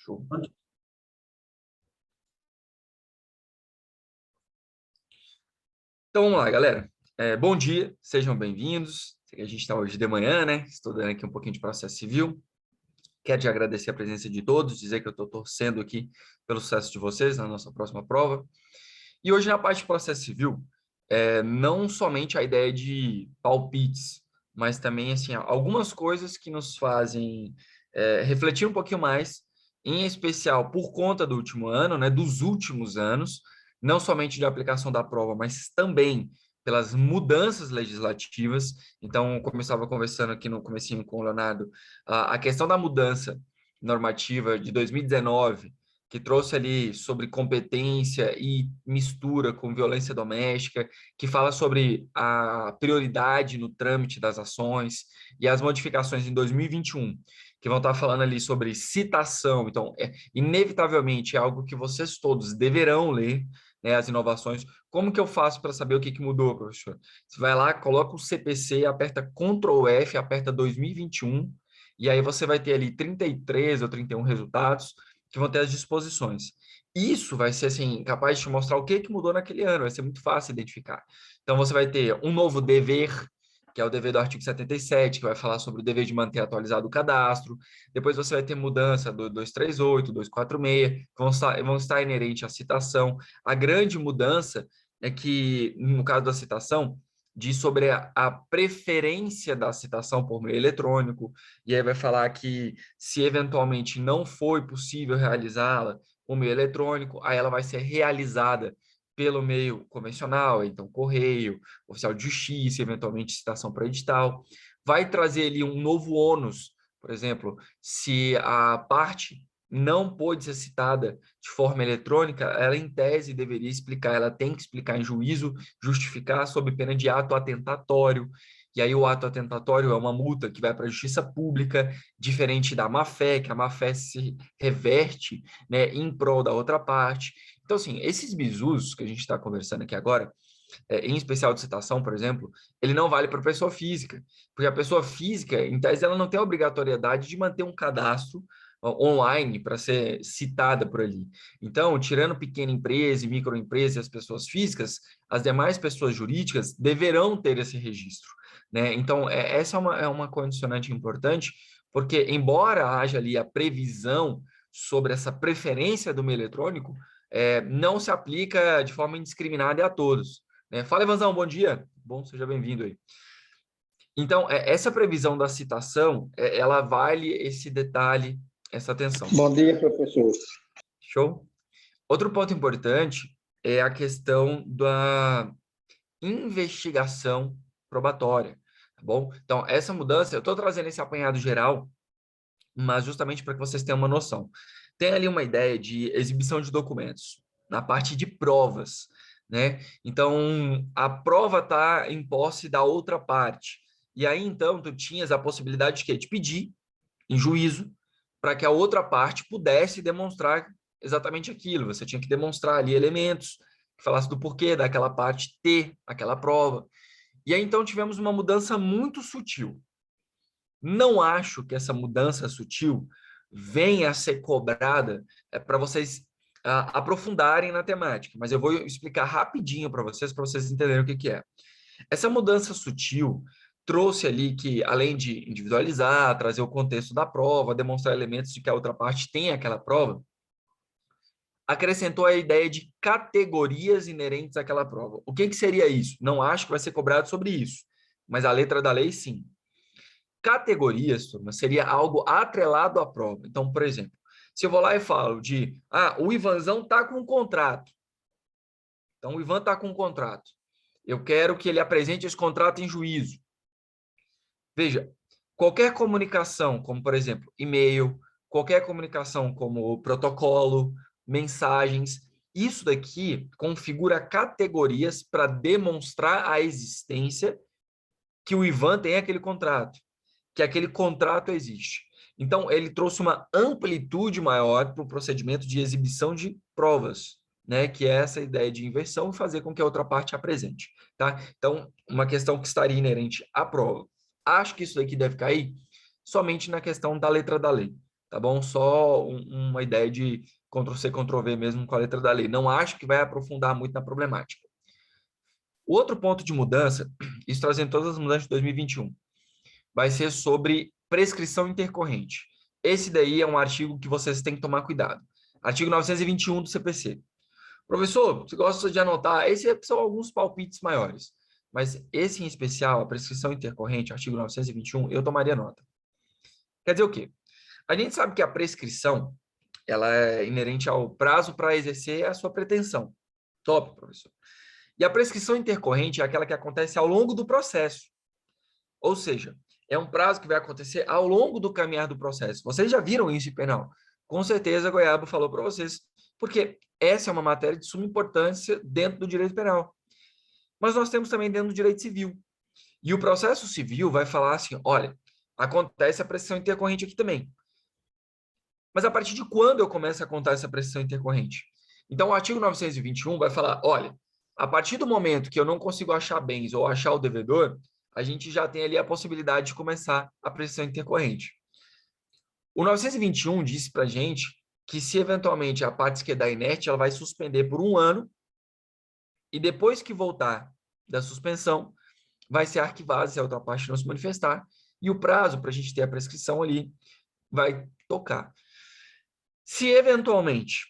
Show. Então, vamos lá, galera. Bom dia, sejam bem-vindos. A gente está hoje de manhã, né? Estudando aqui um pouquinho de processo civil. Quero te agradecer a presença de todos, dizer que eu estou torcendo aqui pelo sucesso de vocês na nossa próxima prova. E hoje, na parte de processo civil, não somente a ideia de palpites, mas também assim, algumas coisas que nos fazem refletir um pouquinho mais, em especial por conta do último ano, né, dos últimos anos, não somente de aplicação da prova, mas também pelas mudanças legislativas. Então, como eu estava conversando aqui no comecinho com o Leonardo, a questão da mudança normativa de 2019, que trouxe ali sobre competência e mistura com violência doméstica, que fala sobre a prioridade no trâmite das ações, e as modificações em 2021, que vão estar falando ali sobre citação. Então, inevitavelmente é algo que vocês todos deverão ler, né, as inovações. Como que eu faço para saber o que mudou, professor? Você vai lá, coloca o CPC, aperta Ctrl F, aperta 2021, e aí você vai ter ali 33 ou 31 resultados que vão ter as disposições. Isso vai ser assim, capaz de te mostrar o que mudou naquele ano, vai ser muito fácil identificar. Então, você vai ter um novo dever, que é o dever do artigo 77, que vai falar sobre o dever de manter atualizado o cadastro. Depois você vai ter mudança do 238, 246, que vão estar inerentes à citação. A grande mudança é que, no caso da citação, diz sobre a preferência da citação por meio eletrônico, e aí vai falar que se eventualmente não foi possível realizá-la por meio eletrônico, aí ela vai ser realizada pelo meio convencional, então correio, oficial de justiça, eventualmente citação para edital. Vai trazer ali um novo ônus, por exemplo, se a parte não pôde ser citada de forma eletrônica, ela em tese deveria explicar, ela tem que explicar em juízo, justificar sob pena de ato atentatório. E aí o ato atentatório é uma multa que vai para a justiça pública, diferente da má-fé, que a má-fé se reverte, né, em prol da outra parte. Então, assim, esses bizus que a gente está conversando aqui agora, em especial de citação, por exemplo, ele não vale para a pessoa física, porque a pessoa física, em tese, ela não tem a obrigatoriedade de manter um cadastro online para ser citada por ali. Então, tirando pequena empresa e microempresa e as pessoas físicas, as demais pessoas jurídicas deverão ter esse registro, né? Então, essa é uma condicionante importante, porque embora haja ali a previsão sobre essa preferência do meio eletrônico, não se aplica de forma indiscriminada a todos, né? Fala, Evanzão, bom dia. Bom, seja bem-vindo aí. Então, essa previsão da citação, ela vale esse detalhe, essa atenção. Bom dia, professor. Show? Outro ponto importante é a questão da investigação probatória, tá bom? Então, essa mudança, eu estou trazendo esse apanhado geral, mas justamente para que vocês tenham uma noção. Tem ali uma ideia de exibição de documentos, na parte de provas, né? Então, a prova está em posse da outra parte. E aí, então, tu tinhas a possibilidade de quê? De pedir em juízo para que a outra parte pudesse demonstrar exatamente aquilo. Você tinha que demonstrar ali elementos que falassem do porquê daquela parte ter aquela prova. E aí, então, tivemos uma mudança muito sutil. Não acho que essa mudança sutil venha a ser cobrada para vocês aprofundarem na temática, mas eu vou explicar rapidinho para vocês entenderem o que é. Essa mudança sutil trouxe ali que, além de individualizar, trazer o contexto da prova, demonstrar elementos de que a outra parte tem aquela prova, acrescentou a ideia de categorias inerentes àquela prova. O que seria isso? Não acho que vai ser cobrado sobre isso, mas a letra da lei, sim. Categorias, turma, seria algo atrelado à prova. Então, por exemplo, se eu vou lá e falo de, o Ivanzão está com um contrato. Então, o Ivan está com um contrato. Eu quero que ele apresente esse contrato em juízo. Veja, qualquer comunicação, como, por exemplo, e-mail, qualquer comunicação como protocolo, mensagens, isso daqui configura categorias para demonstrar a existência que o Ivan tem aquele contrato, que aquele contrato existe. Então, ele trouxe uma amplitude maior para o procedimento de exibição de provas, né? Que é essa ideia de inversão e fazer com que a outra parte apresente, tá? Então, uma questão que estaria inerente à prova. Acho que isso daqui deve cair somente na questão da letra da lei, tá bom? Só uma ideia de Ctrl+C, Ctrl+V mesmo com a letra da lei. Não acho que vai aprofundar muito na problemática. O outro ponto de mudança, isso trazendo todas as mudanças de 2021, vai ser sobre prescrição intercorrente. Esse daí é um artigo que vocês têm que tomar cuidado. Artigo 921 do CPC. Professor, você gosta de anotar? Esses são alguns palpites maiores. Mas esse em especial, a prescrição intercorrente, artigo 921, eu tomaria nota. Quer dizer o quê? A gente sabe que a prescrição, ela é inerente ao prazo para exercer a sua pretensão. Top, professor. E a prescrição intercorrente é aquela que acontece ao longo do processo. Ou seja, é um prazo que vai acontecer ao longo do caminhar do processo. Vocês já viram isso em penal? Com certeza, Goiaba falou para vocês, porque essa é uma matéria de suma importância dentro do direito penal. Mas nós temos também dentro do direito civil. E o processo civil vai falar assim, olha, acontece a prescrição intercorrente aqui também. Mas a partir de quando eu começo a contar essa prescrição intercorrente? Então, o artigo 921 vai falar, olha, a partir do momento que eu não consigo achar bens ou achar o devedor, a gente já tem ali a possibilidade de começar a prescrição intercorrente. O 921 disse para a gente que se eventualmente a parte que quedar inerte, ela vai suspender por 1 ano e depois que voltar da suspensão, vai ser arquivada se a outra parte não se manifestar e o prazo para a gente ter a prescrição ali vai tocar. Se eventualmente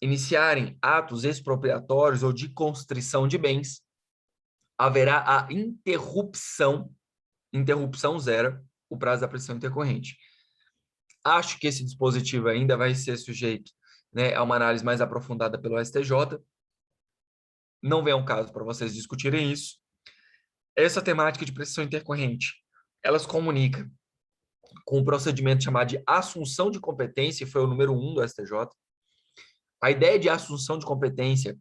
iniciarem atos expropriatórios ou de constrição de bens, haverá a interrupção zero, o prazo da prescrição intercorrente. Acho que esse dispositivo ainda vai ser sujeito, né, a uma análise mais aprofundada pelo STJ. Não vem ao caso para vocês discutirem isso. Essa temática de prescrição intercorrente, elas comunicam com o procedimento chamado de assunção de competência, foi o número 1 do STJ. A ideia de assunção de competência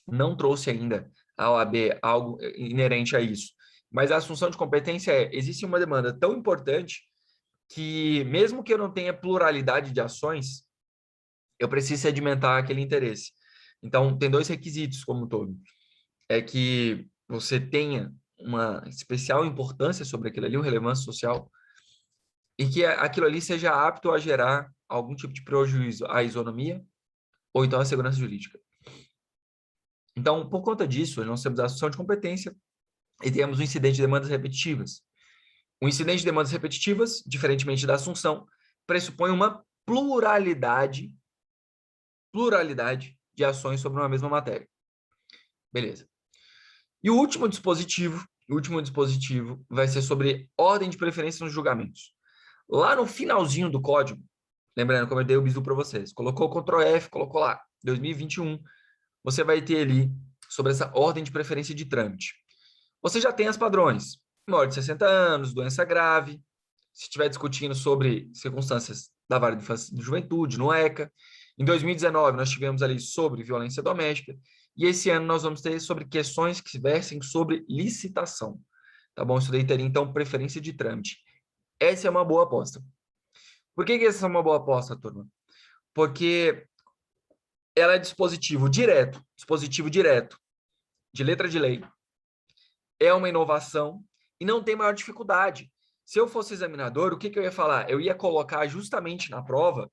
não trouxe ainda a OAB algo inerente a isso. Mas a assunção de competência existe uma demanda tão importante que, mesmo que eu não tenha pluralidade de ações, eu preciso sedimentar aquele interesse. Então, tem 2 requisitos como um todo. É que você tenha uma especial importância sobre aquilo ali, uma relevância social, e que aquilo ali seja apto a gerar algum tipo de prejuízo à isonomia ou então à segurança jurídica. Então, por conta disso, nós temos a assunção de competência e temos o incidente de demandas repetitivas. O incidente de demandas repetitivas, diferentemente da assunção, pressupõe uma pluralidade de ações sobre uma mesma matéria. Beleza. E o último dispositivo vai ser sobre ordem de preferência nos julgamentos. Lá no finalzinho do código, lembrando como eu dei o bizu para vocês, colocou o Ctrl F, colocou lá, 2021, você vai ter ali sobre essa ordem de preferência de trâmite. Você já tem as padrões, maior de 60 anos, doença grave, se estiver discutindo sobre circunstâncias da vara de infância e juventude, no ECA. Em 2019, nós tivemos ali sobre violência doméstica, e esse ano nós vamos ter sobre questões que versem sobre licitação. Tá bom? Isso daí teria, então, preferência de trâmite. Essa é uma boa aposta. Por que essa é uma boa aposta, turma? Porque ela é dispositivo direto, de letra de lei, é uma inovação e não tem maior dificuldade. Se eu fosse examinador, o que eu ia falar? Eu ia colocar justamente na prova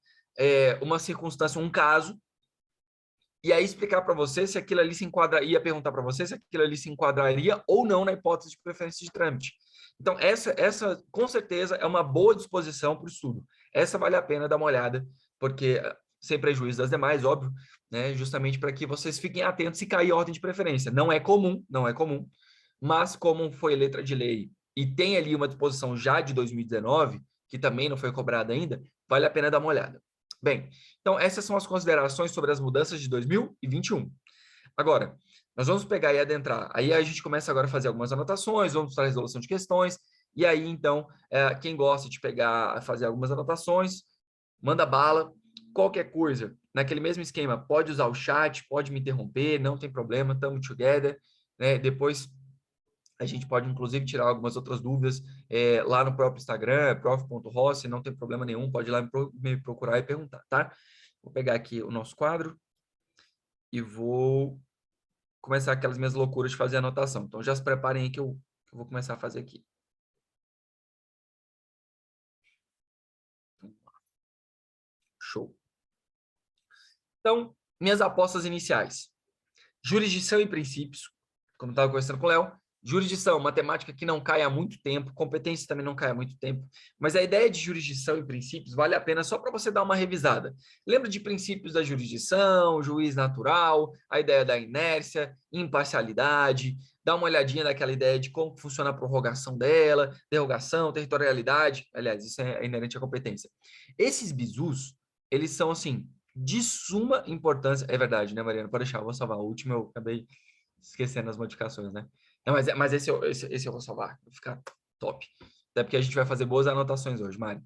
uma circunstância, um caso, e aí explicar para você se aquilo ali se enquadra, ia perguntar para você se aquilo ali se enquadraria ou não na hipótese de preferência de trâmite. Então, essa com certeza é uma boa disposição para o estudo. Essa vale a pena dar uma olhada, porque sem prejuízo das demais, óbvio, né? Justamente para que vocês fiquem atentos se cair ordem de preferência. Não é comum, mas como foi letra de lei e tem ali uma disposição já de 2019, que também não foi cobrada ainda, vale a pena dar uma olhada. Bem, então essas são as considerações sobre as mudanças de 2021. Agora, nós vamos pegar e adentrar. Aí a gente começa agora a fazer algumas anotações, vamos para a resolução de questões, e aí, então, quem gosta de pegar, fazer algumas anotações, manda bala. Qualquer coisa, naquele mesmo esquema, pode usar o chat, pode me interromper, não tem problema, tamo together, né? Depois a gente pode, inclusive, tirar algumas outras dúvidas lá no próprio Instagram, prof.rossi, não tem problema nenhum, pode ir lá me procurar e perguntar, tá? Vou pegar aqui o nosso quadro e vou começar aquelas minhas loucuras de fazer anotação. Então, já se preparem aí que eu vou começar a fazer aqui. Show. Então, minhas apostas iniciais. Jurisdição e princípios, como estava conversando com o Léo. Jurisdição, matemática que não cai há muito tempo, competência também não cai há muito tempo, mas a ideia de jurisdição e princípios vale a pena só para você dar uma revisada. Lembra de princípios da jurisdição, juiz natural, a ideia da inércia, imparcialidade, dá uma olhadinha naquela ideia de como funciona a prorrogação dela, derrogação, territorialidade, aliás, isso é inerente à competência. Esses bizus, eles são, assim, de suma importância, é verdade, né, Mariana? Pode deixar, eu vou salvar. O último eu acabei esquecendo as modificações, né? Não, mas esse eu vou salvar, vai ficar top. Até porque a gente vai fazer boas anotações hoje, Mari.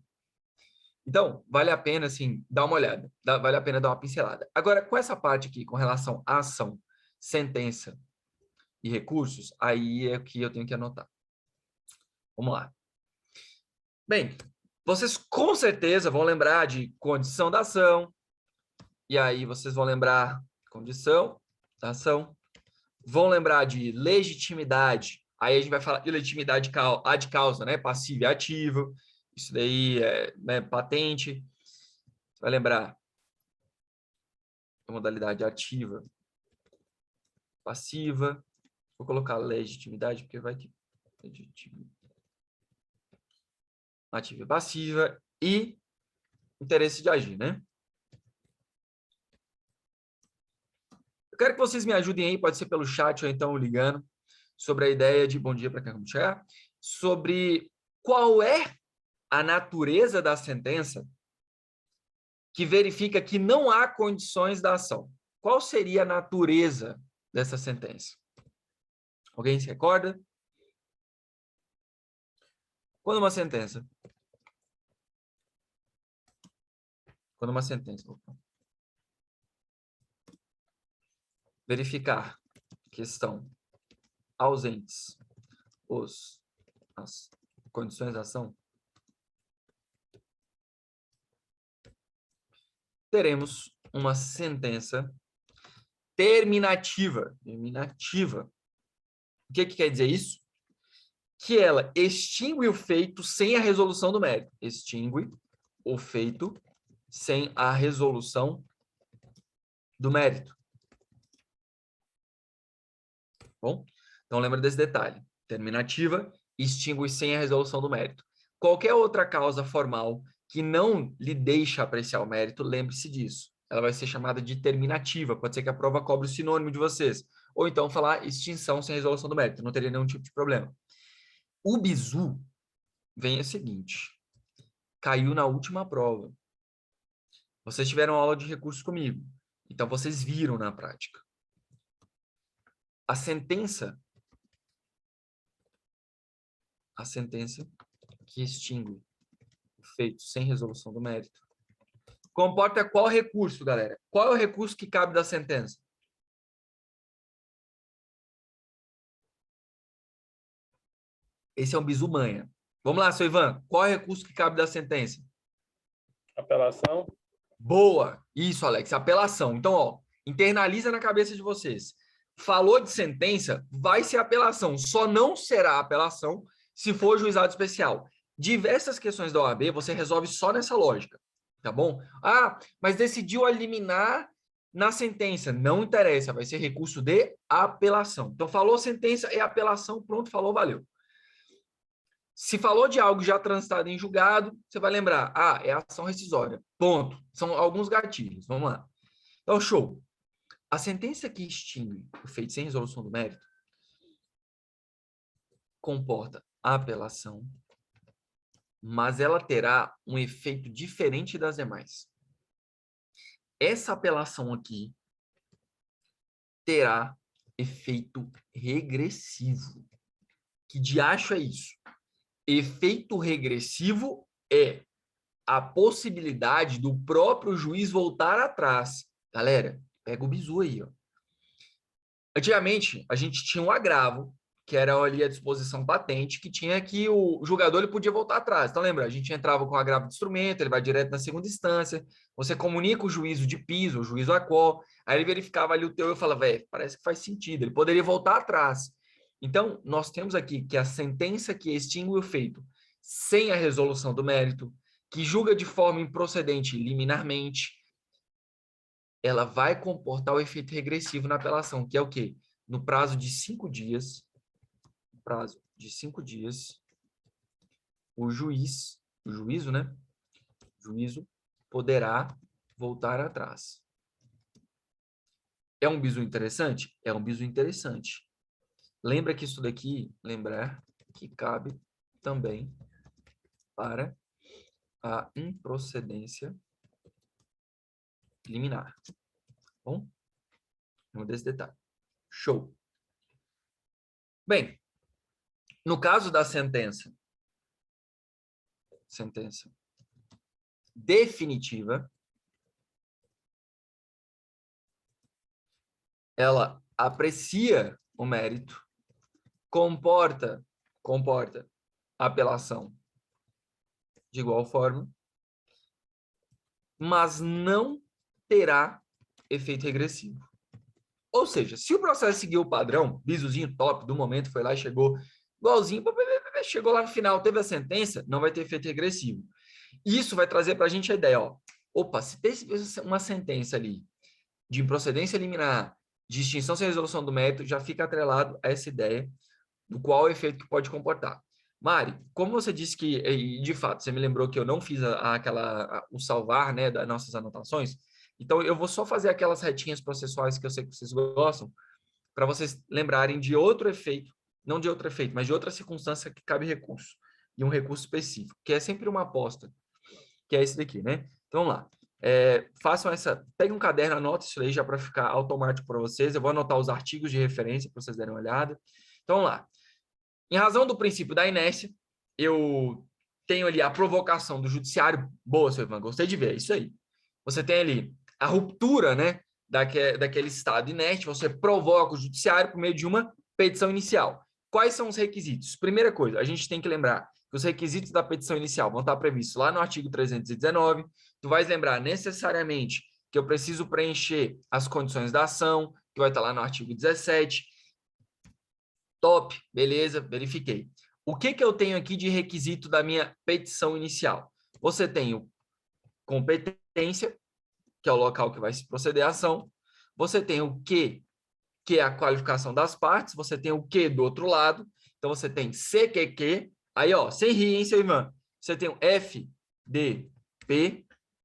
Então, vale a pena, assim, dar uma olhada. Vale a pena dar uma pincelada. Agora, com essa parte aqui, com relação à ação, sentença e recursos, aí é que eu tenho que anotar. Vamos lá. Bem, vocês com certeza vão lembrar de condição da ação. E aí vocês vão lembrar condição da ação. Vão lembrar de legitimidade. Aí a gente vai falar de legitimidade ad causa, né? Passiva e ativa. Isso daí é, né, patente. Você vai lembrar a modalidade ativa, passiva. Vou colocar legitimidade, porque vai que ativa e passiva. E interesse de agir, né? Eu quero que vocês me ajudem aí, pode ser pelo chat ou então ligando, sobre a ideia de bom dia para quem acabou de chegar, sobre qual é a natureza da sentença que verifica que não há condições da ação. Qual seria a natureza dessa sentença? Alguém se recorda? Quando uma sentença verificar que estão ausentes as condições da ação, teremos uma sentença terminativa. O que quer dizer isso? Que ela extingue o feito sem a resolução do mérito. Extingue o feito sem a resolução do mérito. Bom, então lembra desse detalhe. Terminativa, extingue sem a resolução do mérito. Qualquer outra causa formal que não lhe deixa apreciar o mérito, lembre-se disso. Ela vai ser chamada de terminativa. Pode ser que a prova cobre o sinônimo de vocês. Ou então falar extinção sem resolução do mérito. Não teria nenhum tipo de problema. O bizu vem o seguinte. Caiu na última prova. Vocês tiveram aula de recursos comigo. Então, vocês viram na prática. A sentença que extingue o feito sem resolução do mérito comporta qual recurso, galera? Qual é o recurso que cabe da sentença? Esse é um bizu manha. Vamos lá, seu Ivan. Qual é o recurso que cabe da sentença? Apelação. Boa! Isso, Alex. Apelação. Então, ó, internaliza na cabeça de vocês. Falou de sentença, vai ser apelação. Só não será apelação se for juizado especial. Diversas questões da OAB você resolve só nessa lógica, tá bom? Ah, mas decidiu eliminar na sentença. Não interessa, vai ser recurso de apelação. Então, falou sentença, é apelação, pronto, falou, valeu. Se falou de algo já transitado em julgado, você vai lembrar, ah, é ação rescisória, ponto. São alguns gatilhos, vamos lá. Então, show. A sentença que extingue o feito sem resolução do mérito comporta a apelação, mas ela terá um efeito diferente das demais. Essa apelação aqui terá efeito regressivo. Que diacho é isso? Efeito regressivo é a possibilidade do próprio juiz voltar atrás. Galera, pega o bizu aí, ó. Antigamente, a gente tinha um agravo, que era ali a disposição patente, que tinha que o julgador ele podia voltar atrás. Então, lembra, a gente entrava com o agravo de instrumento, ele vai direto na segunda instância, você comunica o juízo de piso, o juízo a qual, aí ele verificava ali o teu e falava, velho, parece que faz sentido, ele poderia voltar atrás. Então, nós temos aqui que a sentença que extingue o feito sem a resolução do mérito que julga de forma improcedente liminarmente, ela vai comportar o efeito regressivo na apelação, que é o quê? No prazo de 5 dias, o juízo, né? Juízo poderá voltar atrás. É um bizu interessante? É um bizu interessante. Lembra que isso daqui, lembrar que cabe também para a improcedência liminar. Bom? Vamos desse detalhe. Show. Bem, no caso da sentença definitiva, ela aprecia o mérito, comporta apelação de igual forma, mas não terá efeito regressivo. Ou seja, se o processo seguiu o padrão, bizuzinho top do momento, foi lá e chegou igualzinho, chegou lá no final, teve a sentença, não vai ter efeito regressivo. Isso vai trazer para a gente a ideia, ó, opa, se tem uma sentença ali de improcedência liminar, de extinção sem resolução do mérito, já fica atrelado a essa ideia do qual o efeito que pode comportar. Mari, como você disse que, de fato, você me lembrou que eu não fiz o salvar, né, das nossas anotações, então eu vou só fazer aquelas retinhas processuais que eu sei que vocês gostam, para vocês lembrarem de outro efeito, não de outro efeito, mas de outra circunstância que cabe recurso, e um recurso específico, que é sempre uma aposta, que é esse daqui, né? Então, vamos lá. Façam peguem um caderno, anotem isso aí já para ficar automático para vocês. Eu vou anotar os artigos de referência para vocês darem uma olhada. Então, vamos lá. Em razão do princípio da inércia, eu tenho ali a provocação do judiciário. Boa, seu Ivan, gostei de ver, é isso aí. Você tem ali a ruptura, né, daquele estado inerte, você provoca o judiciário por meio de uma petição inicial. Quais são os requisitos? Primeira coisa, a gente tem que lembrar que os requisitos da petição inicial vão estar previstos lá no artigo 319. Tu vais lembrar necessariamente que eu preciso preencher as condições da ação, que vai estar lá no artigo 17. Top, beleza, verifiquei. O que eu tenho aqui de requisito da minha petição inicial? Você tem o competência, que é o local que vai se proceder à ação. Você tem o que é a qualificação das partes. Você tem o que do outro lado. Então, você tem CQQ. Aí, ó, sem rir, hein, seu Ivan? Você tem o FDP.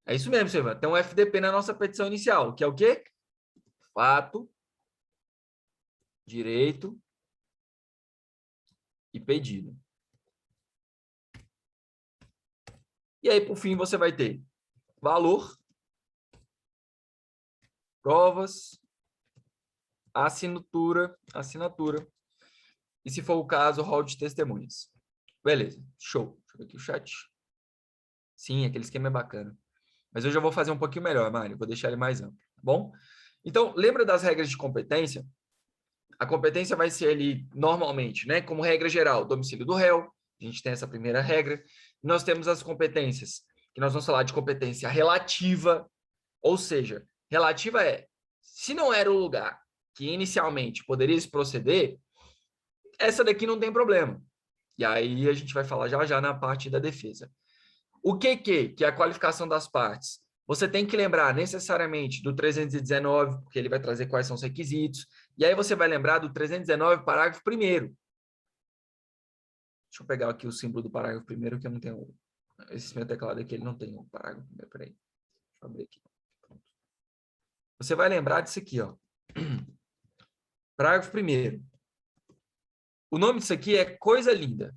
É isso mesmo, seu Ivan. Tem um FDP na nossa petição inicial, que é o quê? Fato, direito e pedido. E aí, por fim, você vai ter valor, provas, assinatura, e se for o caso, rol de testemunhas. Beleza, show. Deixa eu ver aqui o chat. Sim, aquele esquema é bacana. Mas eu já vou fazer um pouquinho melhor, Mário. Vou deixar ele mais amplo, tá bom? Então, lembra das regras de competência? A competência vai ser ali, normalmente, né? Como regra geral, domicílio do réu. A gente tem essa primeira regra. Nós temos as competências, que nós vamos falar de competência relativa, ou seja, relativa é, se não era o lugar que inicialmente poderia se proceder, essa daqui não tem problema. E aí a gente vai falar já na parte da defesa. O que é a qualificação das partes? Você tem que lembrar necessariamente do 319, porque ele vai trazer quais são os requisitos. E aí você vai lembrar do 319, parágrafo 1º. Deixa eu pegar aqui o símbolo do parágrafo 1º, que eu não tenho... Esse meu teclado aqui, ele não tem o parágrafo 1º. Peraí. Deixa eu abrir aqui. Você vai lembrar disso aqui, ó. Parágrafo 1º. O nome disso aqui é coisa linda.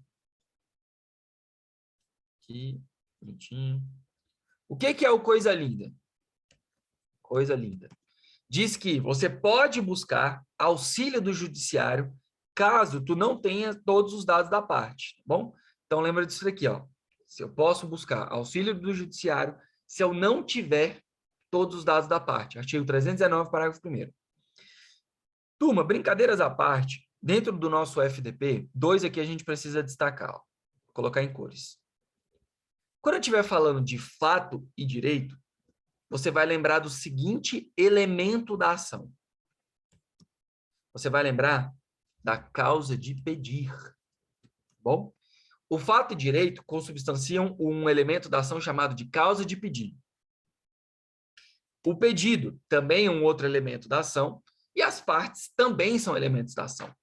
Aqui, bonitinho. O que é o coisa linda? Coisa linda. Diz que você pode buscar auxílio do judiciário caso tu não tenha todos os dados da parte, tá bom? Então lembra disso daqui, ó. Se eu posso buscar auxílio do judiciário se eu não tiver todos os dados da parte. Artigo 319, parágrafo 1º. Turma, brincadeiras à parte, dentro do nosso FDP, 2 aqui a gente precisa destacar, ó. Vou colocar em cores. Quando eu estiver falando de fato e direito, você vai lembrar do seguinte elemento da ação. Você vai lembrar da causa de pedir. Bom, O fato e direito consubstanciam um elemento da ação chamado de causa de pedido. O pedido também é um outro elemento da ação e as partes também são elementos da ação.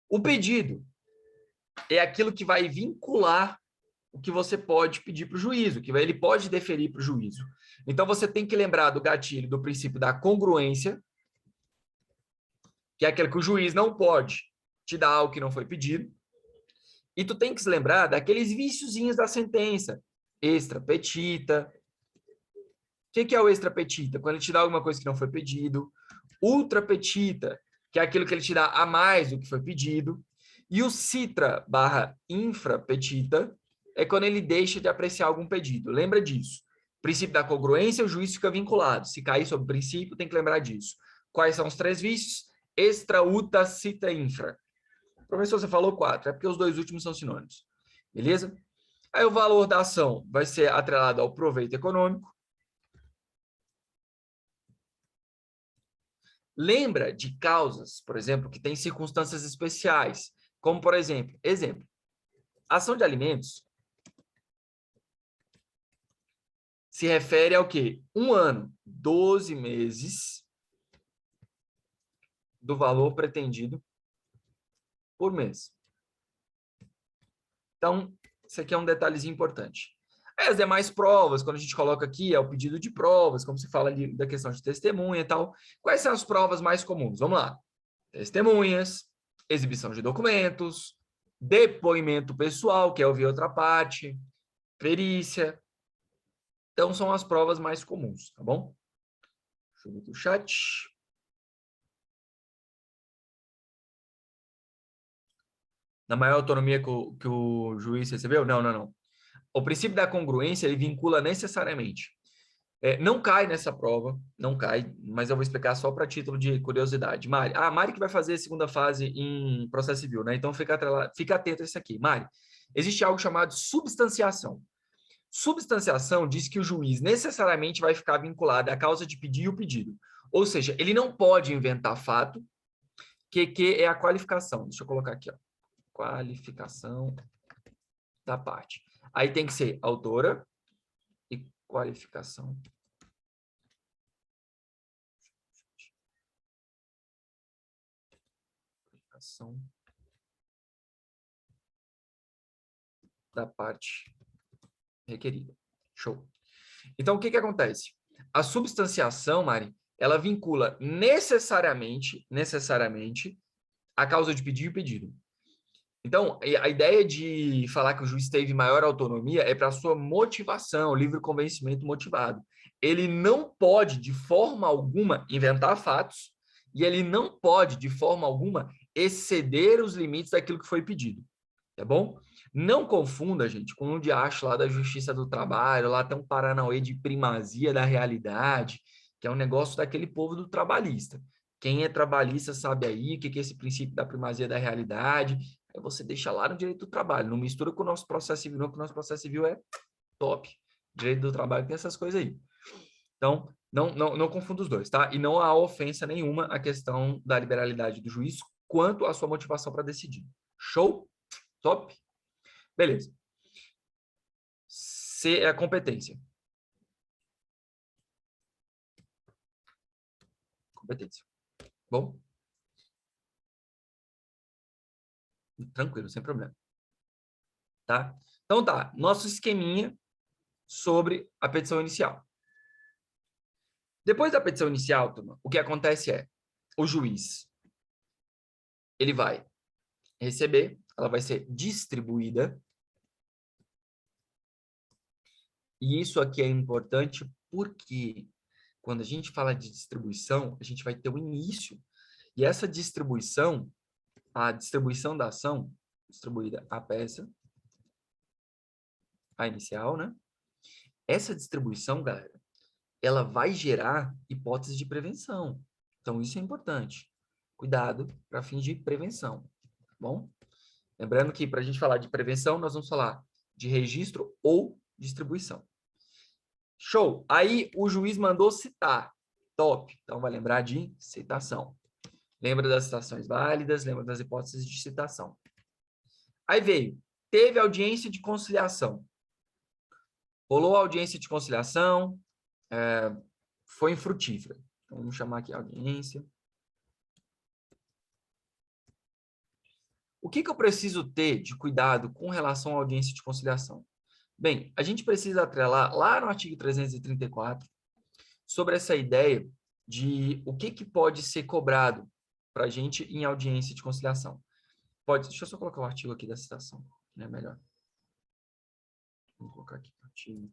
O pedido é aquilo que vai vincular o que você pode pedir para o juízo, ele pode deferir para o juízo. Então, você tem que lembrar do gatilho do princípio da congruência, que é aquele que o juiz não pode te dar algo que não foi pedido. E tu tem que se lembrar daqueles viciozinhos da sentença. Extra petita. O que é o extra petita? Quando ele te dá alguma coisa que não foi pedido. Ultra petita, que é aquilo que ele te dá a mais do que foi pedido. E o citra barra infra petita é quando ele deixa de apreciar algum pedido. Lembra disso. Princípio da congruência, o juiz fica vinculado. Se cair sobre o princípio, tem que lembrar disso. Quais são os 3 vícios? Extra, ultra, citra, infra. Professor, você falou 4, é porque os 2 últimos são sinônimos. Beleza? Aí o valor da ação vai ser atrelado ao proveito econômico. Lembra de causas, por exemplo, que têm circunstâncias especiais, como, por exemplo, ação de alimentos se refere ao quê? 1 ano, 12 meses do valor pretendido por mês. Então, isso aqui é um detalhezinho importante. Aí, as demais provas, quando a gente coloca aqui, é o pedido de provas, como se fala ali da questão de testemunha e tal. Quais são as provas mais comuns? Vamos lá. Testemunhas, exibição de documentos, depoimento pessoal, que é ouvir outra parte, perícia. Então, são as provas mais comuns, tá bom? Deixa eu ver aqui o chat. Na maior autonomia que o juiz recebeu? Não. O princípio da congruência, ele vincula necessariamente. Não cai nessa prova, não cai, mas eu vou explicar só para título de curiosidade. Mari, Mari que vai fazer a segunda fase em processo civil, né? Então fica atento a isso aqui. Mari, existe algo chamado substanciação. Substanciação diz que o juiz necessariamente vai ficar vinculado à causa de pedir e o pedido. Ou seja, ele não pode inventar fato, que é a qualificação. Deixa eu colocar aqui, ó. Qualificação da parte. Aí tem que ser autora e qualificação. Qualificação da parte requerida. Show. Então, o que acontece? A substanciação, Mari, ela vincula necessariamente a causa de pedido e pedido. Então, a ideia de falar que o juiz teve maior autonomia é para a sua motivação, livre convencimento motivado. Ele não pode, de forma alguma, inventar fatos e ele não pode, de forma alguma, exceder os limites daquilo que foi pedido. Tá bom? Não confunda, gente, com um diacho lá da Justiça do Trabalho, lá tem um paranauê de primazia da realidade, que é um negócio daquele povo do trabalhista. Quem é trabalhista sabe aí o que é esse princípio da primazia da realidade. Aí você deixa lá no direito do trabalho, não mistura com o nosso processo civil, não, que o nosso processo civil é top. Direito do trabalho tem essas coisas aí. Então, não confunda os dois, tá? E não há ofensa nenhuma à questão da liberalidade do juiz quanto à sua motivação para decidir. Show? Top? Beleza. C é a competência. Competência. Bom? Tranquilo, sem problema. Tá? Então tá, nosso esqueminha sobre a petição inicial. Depois da petição inicial, turma, o que acontece é, o juiz, ele vai receber, ela vai ser distribuída. E isso aqui é importante porque quando a gente fala de distribuição, a gente vai ter o início. E essa distribuição, a distribuição da ação, distribuída a peça, a inicial, né? Essa distribuição, galera, ela vai gerar hipótese de prevenção. Então, isso é importante. Cuidado para fins de prevenção, tá bom? Lembrando que para a gente falar de prevenção, nós vamos falar de registro ou distribuição. Show! Aí o juiz mandou citar. Top! Então vai lembrar de citação. Lembra das citações válidas, lembra das hipóteses de citação. Aí veio teve audiência de conciliação. Rolou a audiência de conciliação, foi infrutífera. Então, vamos chamar aqui a audiência. O que eu preciso ter de cuidado com relação à audiência de conciliação? Bem, a gente precisa atrelar lá no artigo 334 sobre essa ideia de o que pode ser cobrado para a gente em audiência de conciliação. Deixa eu só colocar o artigo aqui da citação, né? Melhor. Vou colocar aqui o artigo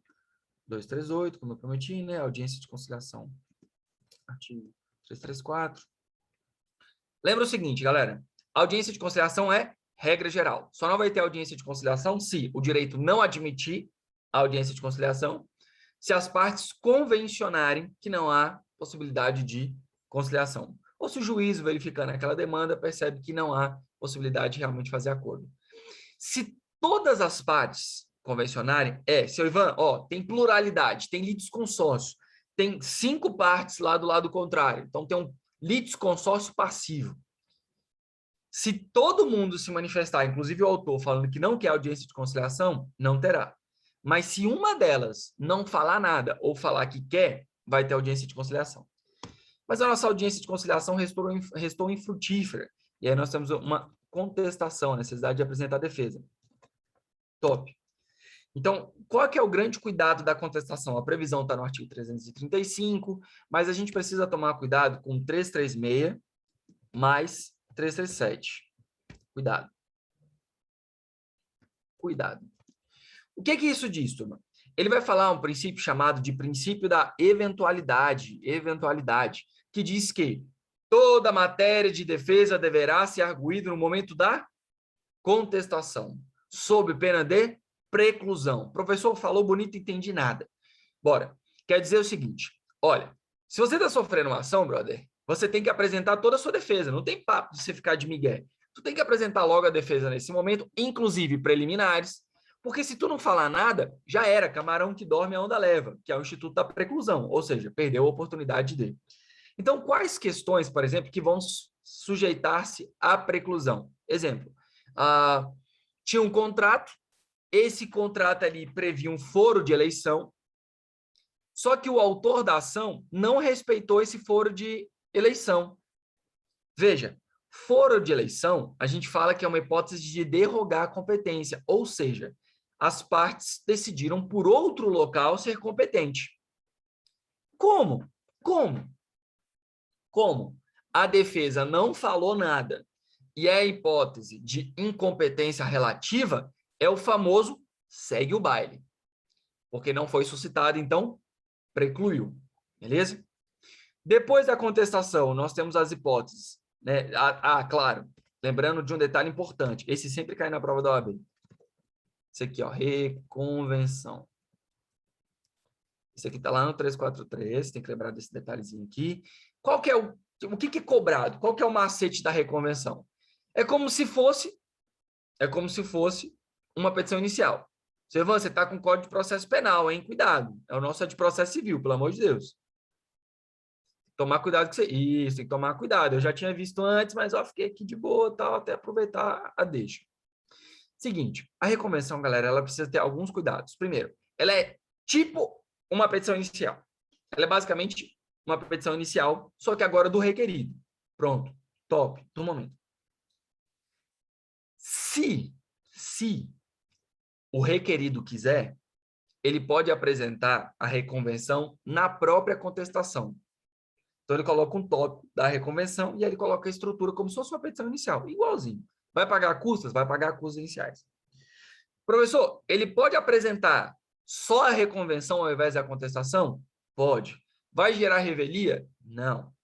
238, como eu prometi, né? Audiência de conciliação. Artigo 334. Lembra o seguinte, galera. A audiência de conciliação é regra geral. Só não vai ter audiência de conciliação se o direito não admitir a audiência de conciliação, se as partes convencionarem que não há possibilidade de conciliação. Ou se o juiz, verificando aquela demanda, percebe que não há possibilidade de realmente fazer acordo. Se todas as partes convencionarem, seu Ivan, tem pluralidade, tem litisconsórcio, tem 5 partes lá do lado contrário, então tem um litisconsórcio passivo. Se todo mundo se manifestar, inclusive o autor, falando que não quer audiência de conciliação, não terá. Mas se uma delas não falar nada ou falar que quer, vai ter audiência de conciliação. Mas a nossa audiência de conciliação restou infrutífera. E aí nós temos uma contestação, a necessidade de apresentar defesa. Top. Então, qual que é o grande cuidado da contestação? A previsão está no artigo 335, mas a gente precisa tomar cuidado com 336 mais 337. Cuidado. Cuidado. O que isso diz, turma? Ele vai falar um princípio chamado de princípio da eventualidade, que diz que toda matéria de defesa deverá ser arguída no momento da contestação, sob pena de preclusão. O professor falou bonito, entendi nada. Bora. Quer dizer o seguinte, olha, se você está sofrendo uma ação, brother, você tem que apresentar toda a sua defesa, não tem papo de você ficar de migué. Tu tem que apresentar logo a defesa nesse momento, inclusive preliminares, porque se tu não falar nada, já era, camarão que dorme a onda leva, que é o Instituto da Preclusão, ou seja, perdeu a oportunidade de. Então, quais questões, por exemplo, que vão sujeitar-se à preclusão? Exemplo, tinha um contrato, esse contrato ali previa um foro de eleição, só que o autor da ação não respeitou esse foro de eleição. Veja, foro de eleição, a gente fala que é uma hipótese de derrogar a competência, ou seja, as partes decidiram por outro local ser competente. Como? A defesa não falou nada e a hipótese de incompetência relativa é o famoso segue o baile. Porque não foi suscitado, então precluiu. Beleza? Depois da contestação, nós temos as hipóteses, né? Claro, lembrando de um detalhe importante, esse sempre cai na prova da OAB. Esse aqui, reconvenção. Esse aqui está lá no 343, tem que lembrar desse detalhezinho aqui. Qual que é o que é cobrado? Qual que é o macete da reconvenção? É como se fosse uma petição inicial. Você está com Código de Processo Penal, hein? Cuidado. É o nosso de processo civil, pelo amor de Deus. Tomar cuidado com isso, tem que tomar cuidado. Eu já tinha visto antes, mas fiquei aqui de boa, tal, até aproveitar a deixa. Seguinte, a reconvenção, galera, ela precisa ter alguns cuidados. Primeiro, ela é tipo uma petição inicial. Ela é basicamente uma petição inicial, só que agora do requerido. Pronto, top, do momento. Se o requerido quiser, ele pode apresentar a reconvenção na própria contestação. Então, ele coloca um tópico da reconvenção e aí ele coloca a estrutura como se fosse uma petição inicial, igualzinho. Vai pagar custas? Vai pagar custas iniciais. Professor, ele pode apresentar só a reconvenção ao invés da contestação? Pode. Vai gerar revelia? Não.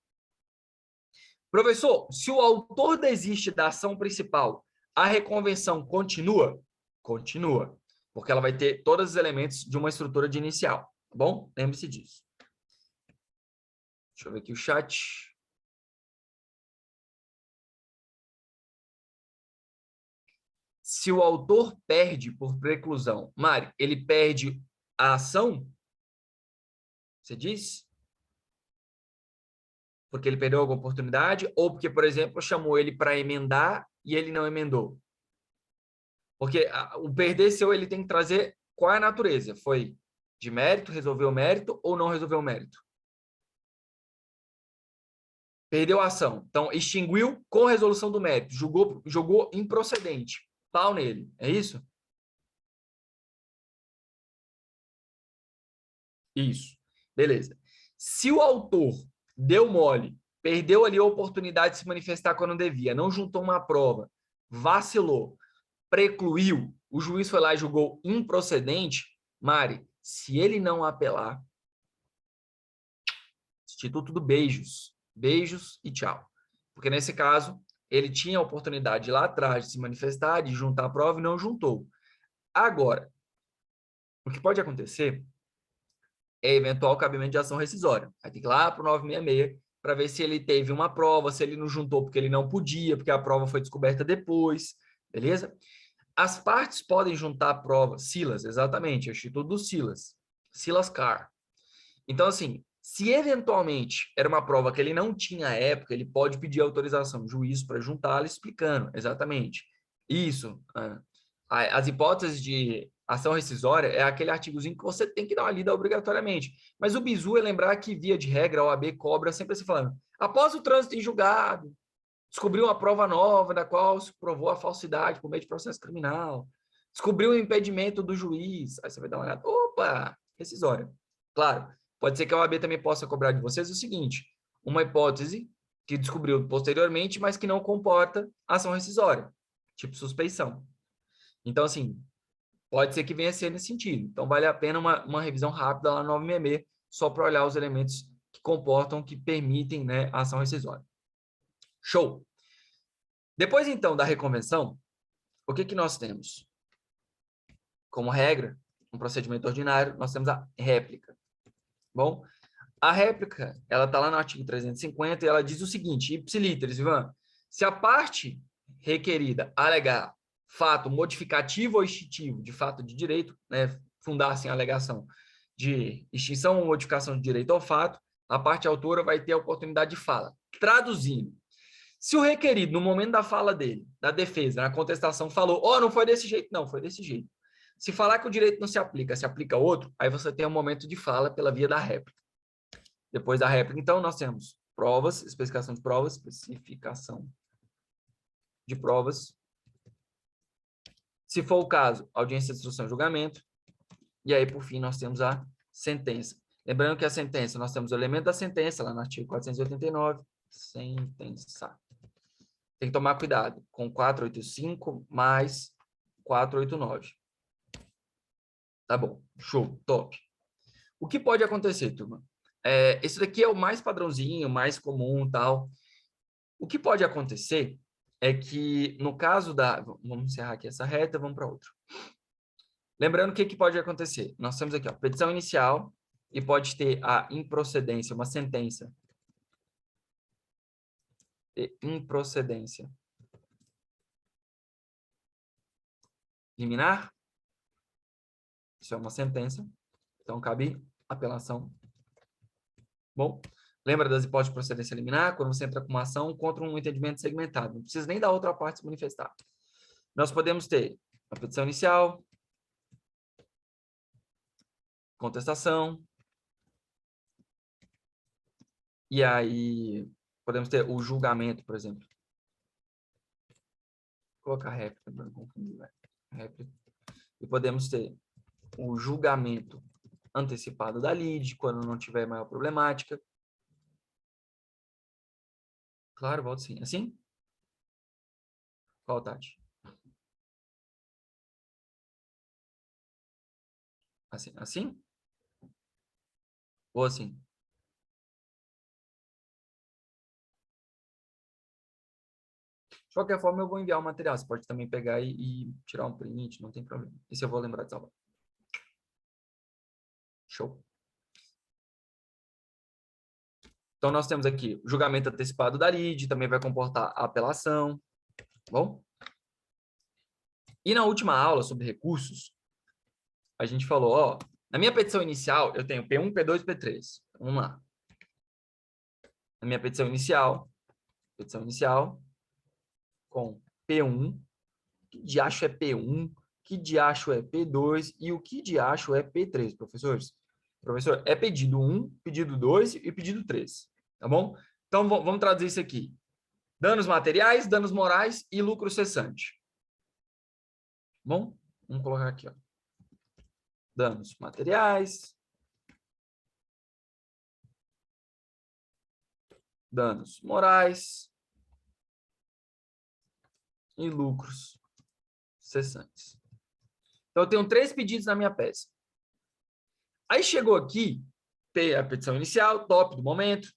Professor, se o autor desiste da ação principal, a reconvenção continua? Continua, porque ela vai ter todos os elementos de uma estrutura de inicial, tá bom? Lembre-se disso. Deixa eu ver aqui o chat. Se o autor perde por preclusão, Mari, ele perde a ação? Você diz? Porque ele perdeu alguma oportunidade? Ou porque, por exemplo, chamou ele para emendar e ele não emendou? Porque o perder seu, ele tem que trazer qual é a natureza. Foi de mérito, resolveu o mérito ou não resolveu o mérito? Perdeu a ação. Então, extinguiu com resolução do mérito. Jogou improcedente. Pau nele. É isso? Isso. Beleza. Se o autor deu mole, perdeu ali a oportunidade de se manifestar quando devia, não juntou uma prova, vacilou, precluiu, o juiz foi lá e julgou improcedente, Mari, se ele não apelar, Instituto do beijos. Beijos e tchau. Porque nesse caso, ele tinha a oportunidade lá atrás de se manifestar, de juntar a prova e não juntou. Agora, o que pode acontecer é eventual cabimento de ação rescisória. Vai ter que ir lá para o 966 para ver se ele teve uma prova, se ele não juntou porque ele não podia, porque a prova foi descoberta depois, beleza? As partes podem juntar a prova, Silas, exatamente, é o Instituto do Silas, Silas Carr. Então, assim, se eventualmente era uma prova que ele não tinha à época, ele pode pedir autorização do juiz para juntá-la, explicando exatamente. Isso. As hipóteses de ação rescisória é aquele artigozinho que você tem que dar uma lida obrigatoriamente. Mas o bizu é lembrar que, via de regra, a OAB cobra sempre assim falando, após o trânsito em julgado, descobriu uma prova nova da qual se provou a falsidade por meio de processo criminal, descobriu o impedimento do juiz, aí você vai dar uma olhada, opa, rescisória. Claro, pode ser que a OAB também possa cobrar de vocês o seguinte, uma hipótese que descobriu posteriormente, mas que não comporta ação rescisória, tipo suspeição. Então, assim, pode ser que venha a ser nesse sentido. Então, vale a pena uma revisão rápida lá no 966, só para olhar os elementos que comportam, que permitem, né, a ação rescisória. Show! Depois, então, da reconvenção, o que nós temos? Como regra, um procedimento ordinário, nós temos a réplica. Bom, a réplica, ela está lá no artigo 350 e ela diz o seguinte, ipsiliteris, Ivan, se a parte requerida alegar fato modificativo ou extintivo de fato de direito, né, fundassem a alegação de extinção ou modificação de direito ao fato, a parte autora vai ter a oportunidade de fala. Traduzindo, se o requerido, no momento da fala dele, da defesa, na contestação, falou, não foi desse jeito, não, foi desse jeito. Se falar que o direito não se aplica outro, aí você tem um momento de fala pela via da réplica. Depois da réplica, então, nós temos provas, especificação de provas, Se for o caso, audiência de instrução e julgamento. E aí, por fim, nós temos a sentença. Lembrando que a sentença, nós temos o elemento da sentença, lá no artigo 489, sentença. Tem que tomar cuidado com 485 mais 489. Tá bom, show, top. O que pode acontecer, turma? Esse daqui é o mais padrãozinho, mais comum, tal. O que pode acontecer é que, no caso da... Vamos encerrar aqui essa reta, vamos para outra. Lembrando, o que pode acontecer? Nós temos aqui, ó, petição inicial, e pode ter a improcedência, uma sentença. De improcedência. Liminar. Isso é uma sentença. Então, cabe apelação. Bom, lembra das hipóteses de procedência liminar? Quando você entra com uma ação contra um entendimento segmentado. Não precisa nem da outra parte se manifestar. Nós podemos ter a petição inicial, contestação, e aí podemos ter o julgamento, por exemplo. Vou colocar réplica, para não confundir. Réplica. E podemos ter o julgamento antecipado da lide, quando não tiver maior problemática. Claro, volto sim. Assim? Qual, Tati? Assim? Assim? Ou assim? De qualquer forma, eu vou enviar o material. Você pode também pegar e tirar um print, não tem problema. Isso eu vou lembrar de salvar. Show. Então, nós temos aqui o julgamento antecipado da lide, também vai comportar a apelação. Tá bom? E na última aula sobre recursos, a gente falou, ó, na minha petição inicial, eu tenho P1, P2 e P3. Vamos lá. Na minha petição inicial com P1, que diacho é P1, que diacho é P2 e o que diacho é P3, professores? Professor, é pedido 1, pedido 2 e pedido 3, tá bom? Então, vamos traduzir isso aqui. Danos materiais, danos morais e lucro cessante. Bom, vamos colocar aqui, ó. Danos materiais, danos morais e lucros cessantes. Então, eu tenho 3 pedidos na minha peça. Aí chegou aqui, teve a petição inicial, top do momento,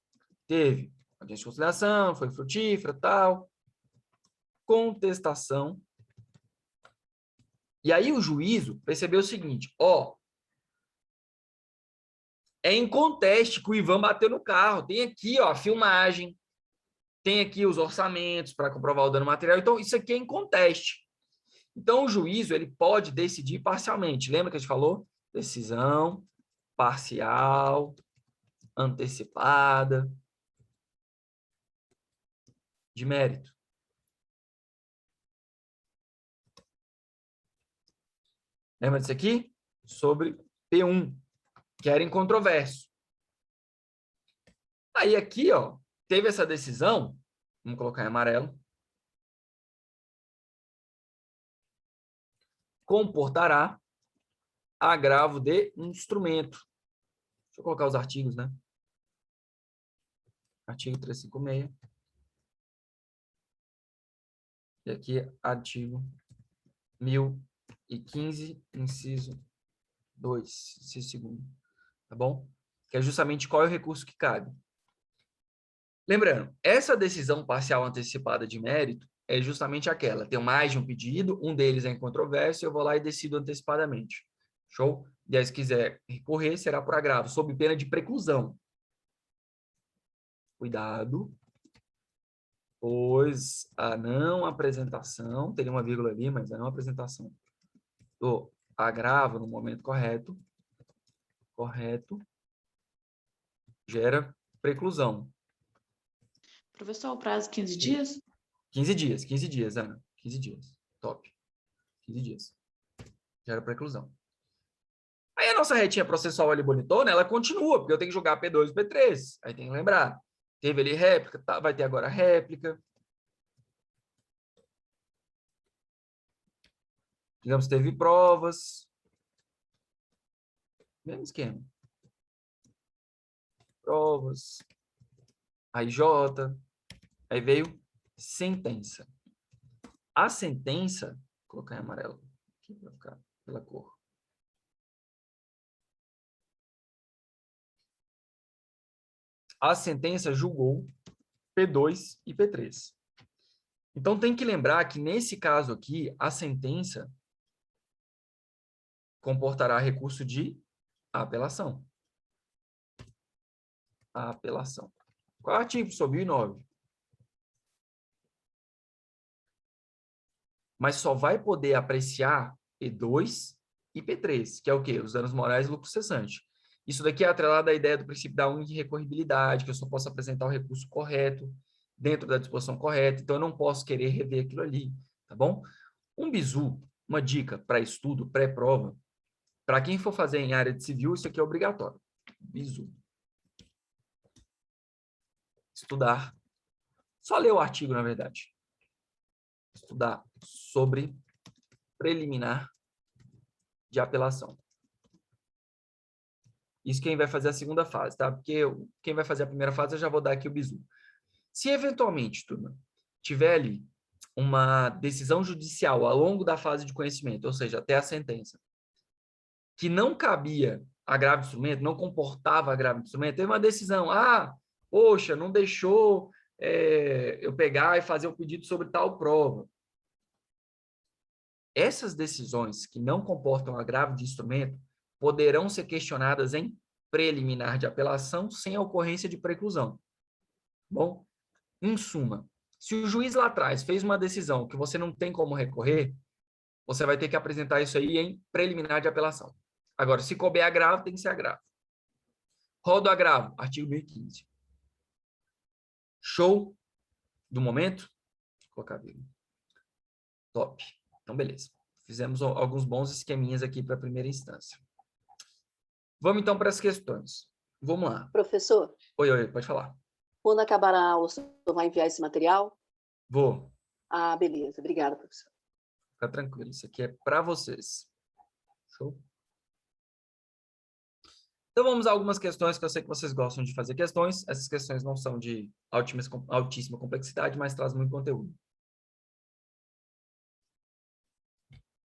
teve audiência de conciliação, foi frutífera, tal, contestação. E aí o juízo percebeu o seguinte, ó, é inconteste que o Ivan bateu no carro, tem aqui, ó, a filmagem, tem aqui os orçamentos para comprovar o dano material, então isso aqui é inconteste. Então o juízo, ele pode decidir parcialmente, lembra que a gente falou? Decisão parcial, antecipada, de mérito. Lembra disso aqui? Sobre P1, que era incontroverso. Aí aqui, ó, teve essa decisão, vamos colocar em amarelo, comportará agravo de instrumento. Deixa eu colocar os artigos, né? Artigo 356. E aqui, artigo 1015, inciso 2, inciso 2º. Tá bom? Que é justamente qual é o recurso que cabe. Lembrando, essa decisão parcial antecipada de mérito é justamente aquela. Tem mais de um pedido, um deles é em controvérsia, eu vou lá e decido antecipadamente. Show? E aí, se quiser recorrer, será por agravo, sob pena de preclusão. Cuidado, pois a não apresentação, teria uma vírgula ali, mas a não apresentação do agravo no momento correto, gera preclusão. Professor, o prazo 15 dias? 15 dias, Ana. 15 dias. Top. 15 dias. Gera preclusão. Aí a nossa retinha processual ali bonitona, ela continua, porque eu tenho que jogar P2 e P3. Aí tem que lembrar. Teve ali réplica, tá? Vai ter agora réplica. Digamos, teve provas. Mesmo esquema. Provas. Aí J. Aí veio sentença. A sentença, vou colocar em amarelo aqui para ficar pela cor. A sentença julgou P2 e P3. Então, tem que lembrar que, nesse caso aqui, a sentença comportará recurso de apelação. A apelação. Qual é o artigo? Sob 1009. Mas só vai poder apreciar P2 e P3, que é o quê? Os danos morais e lucro cessante. Isso daqui é atrelado à ideia do princípio da irrecorribilidade, que eu só posso apresentar o recurso correto, dentro da disposição correta, então eu não posso querer rever aquilo ali, tá bom? Um bizu, uma dica para estudo, pré-prova, para quem for fazer em área de civil, isso aqui é obrigatório. Bizu. Estudar. Só ler o artigo, na verdade. Estudar sobre preliminar de apelação. Isso quem vai fazer a segunda fase, tá? Porque quem vai fazer a primeira fase, eu já vou dar aqui o bizu. Se eventualmente, turma, tiver ali uma decisão judicial ao longo da fase de conhecimento, ou seja, até a sentença, que não cabia agravo de instrumento, não comportava agravo de instrumento, teve uma decisão, poxa, não deixou eu pegar e fazer o pedido sobre tal prova. Essas decisões que não comportam agravo de instrumento poderão ser questionadas em preliminar de apelação sem a ocorrência de preclusão. Bom, em suma, se o juiz lá atrás fez uma decisão que você não tem como recorrer, você vai ter que apresentar isso aí em preliminar de apelação. Agora, se couber agravo, tem que ser agravo. Roda o agravo, artigo 1015. Show do momento? Vou colocar ali. Top. Então, beleza. Fizemos alguns bons esqueminhas aqui para a primeira instância. Vamos, então, para as questões. Vamos lá. Professor, Oi, pode falar. quando acabar a aula, o senhor vai enviar esse material? Vou. Ah, beleza. Obrigada, professor. Fica tranquilo. Isso aqui é para vocês. Show? Então, vamos a algumas questões que eu sei que vocês gostam de fazer questões. Essas questões não são de altíssima complexidade, mas trazem muito conteúdo.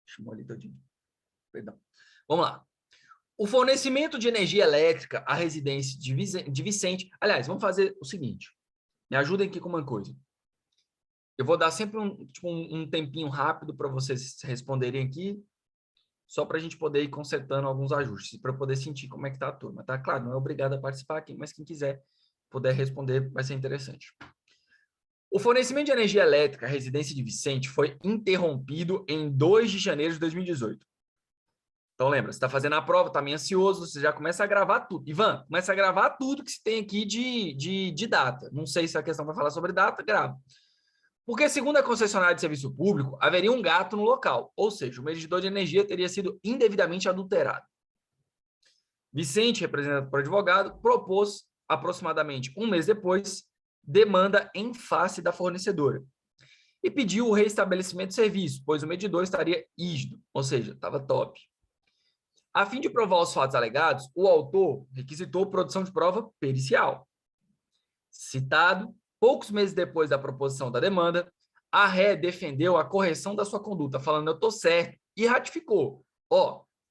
Chamou ali todinho. Perdão. Vamos lá. O fornecimento de energia elétrica à residência de Vicente... Aliás, vamos fazer o seguinte. Me ajudem aqui com uma coisa. Eu vou dar sempre um tempinho rápido para vocês responderem aqui, só para a gente poder ir consertando alguns ajustes, para eu poder sentir como é que está a turma, tá? Claro, não é obrigado a participar aqui, mas quem quiser puder responder vai ser interessante. O fornecimento de energia elétrica à residência de Vicente foi interrompido em 2 de janeiro de 2018. Então, lembra, você está fazendo a prova, está meio ansioso, você já começa a gravar tudo. Ivan, começa a gravar tudo que você tem aqui de data. Não sei se a questão vai falar sobre data, grava. Porque, segundo a concessionária de serviço público, haveria um gato no local, ou seja, o medidor de energia teria sido indevidamente adulterado. Vicente, representado por advogado, propôs, aproximadamente um mês depois, demanda em face da fornecedora e pediu o reestabelecimento de serviço, pois o medidor estaria rígido, ou seja, estava top. A fim de provar os fatos alegados, o autor requisitou produção de prova pericial. Citado, poucos meses depois da proposição da demanda, a ré defendeu a correção da sua conduta, falando, eu estou certo, e ratificou.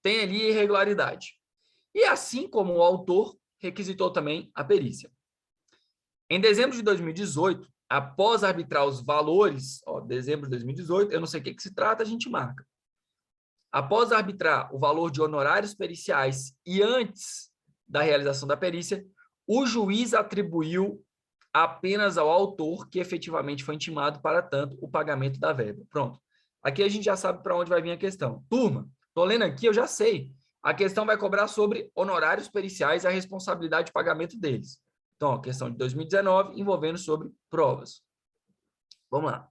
Tem ali irregularidade. E assim como o autor, requisitou também a perícia. Em dezembro de 2018, após arbitrar os valores, dezembro de 2018, eu não sei o que se trata, a gente marca. Após arbitrar o valor de honorários periciais e antes da realização da perícia, o juiz atribuiu apenas ao autor que efetivamente foi intimado para tanto o pagamento da verba. Pronto. Aqui a gente já sabe para onde vai vir a questão. Turma, estou lendo aqui, eu já sei. A questão vai cobrar sobre honorários periciais e a responsabilidade de pagamento deles. Então, a questão de 2019 envolvendo sobre provas. Vamos lá.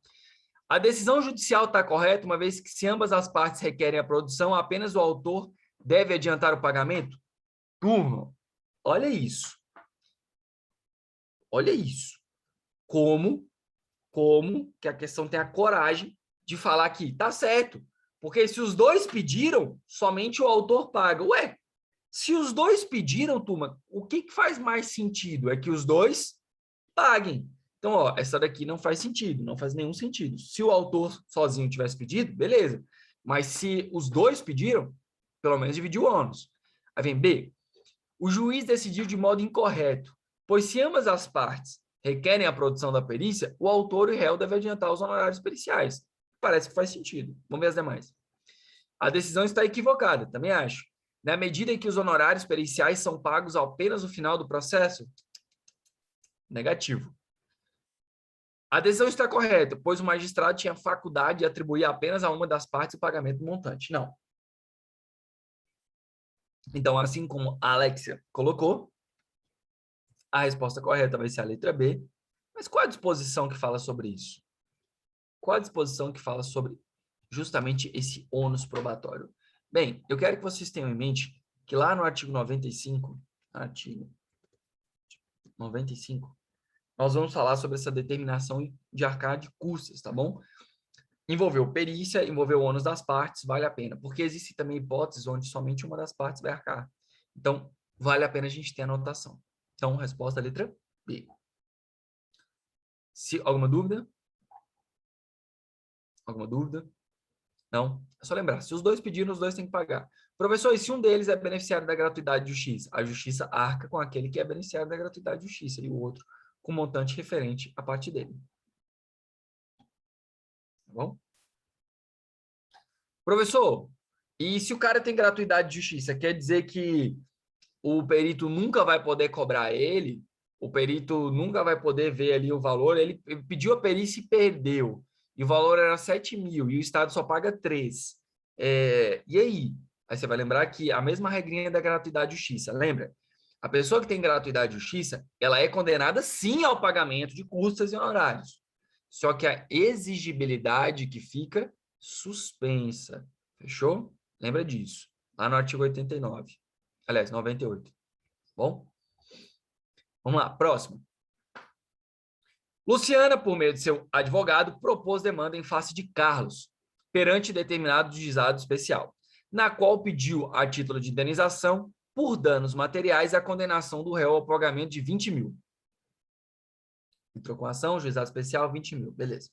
A decisão judicial está correta, uma vez que se ambas as partes requerem a produção, apenas o autor deve adiantar o pagamento? Turma, olha isso. Olha isso. Como que a questão tem a coragem de falar que tá certo. Porque se os dois pediram, somente o autor paga. Ué, se os dois pediram, turma, o que faz mais sentido? É que os dois paguem. Então, essa daqui não faz sentido, não faz nenhum sentido. Se o autor sozinho tivesse pedido, beleza. Mas se os dois pediram, pelo menos dividiu o ônus. Aí vem B. O juiz decidiu de modo incorreto, pois se ambas as partes requerem a produção da perícia, o autor e o réu devem adiantar os honorários periciais. Parece que faz sentido. Vamos ver as demais. A decisão está equivocada, também acho. Na medida em que os honorários periciais são pagos apenas no final do processo? Negativo. A decisão está correta, pois o magistrado tinha faculdade de atribuir apenas a uma das partes o pagamento do montante. Não. Então, assim como a Alexia colocou, a resposta correta vai ser a letra B. Mas qual a disposição que fala sobre isso? Qual a disposição que fala sobre justamente esse ônus probatório? Bem, eu quero que vocês tenham em mente que lá no artigo 95, nós vamos falar sobre essa determinação de arcar de custas, tá bom? Envolveu perícia, envolveu o ônus das partes, vale a pena. Porque existe também hipóteses onde somente uma das partes vai arcar. Então, vale a pena a gente ter a anotação. Então, resposta letra B. Alguma dúvida? Alguma dúvida? Não? É só lembrar, se os dois pediram, os dois têm que pagar. Professor, e se um deles é beneficiário da gratuidade de justiça? A justiça arca com aquele que é beneficiário da gratuidade de justiça e o outro com montante referente à parte dele. Tá bom? Professor, e se o cara tem gratuidade de justiça, quer dizer que o perito nunca vai poder cobrar ele? O perito nunca vai poder ver ali o valor? Ele pediu a perícia e perdeu. E o valor era 7 mil e o Estado só paga 3. E aí? Aí você vai lembrar que a mesma regrinha da gratuidade de justiça. Lembra? A pessoa que tem gratuidade de justiça, ela é condenada sim ao pagamento de custas e honorários. Só que a exigibilidade que fica suspensa. Fechou? Lembra disso. Lá no artigo 89. Aliás, 98. Bom? Vamos lá, próximo. Luciana, por meio de seu advogado, propôs demanda em face de Carlos, perante determinado juizado especial, na qual pediu, a título de indenização, por danos materiais, a condenação do réu ao pagamento de 20 mil. Entrou com a ação, juizado especial, 20 mil. Beleza.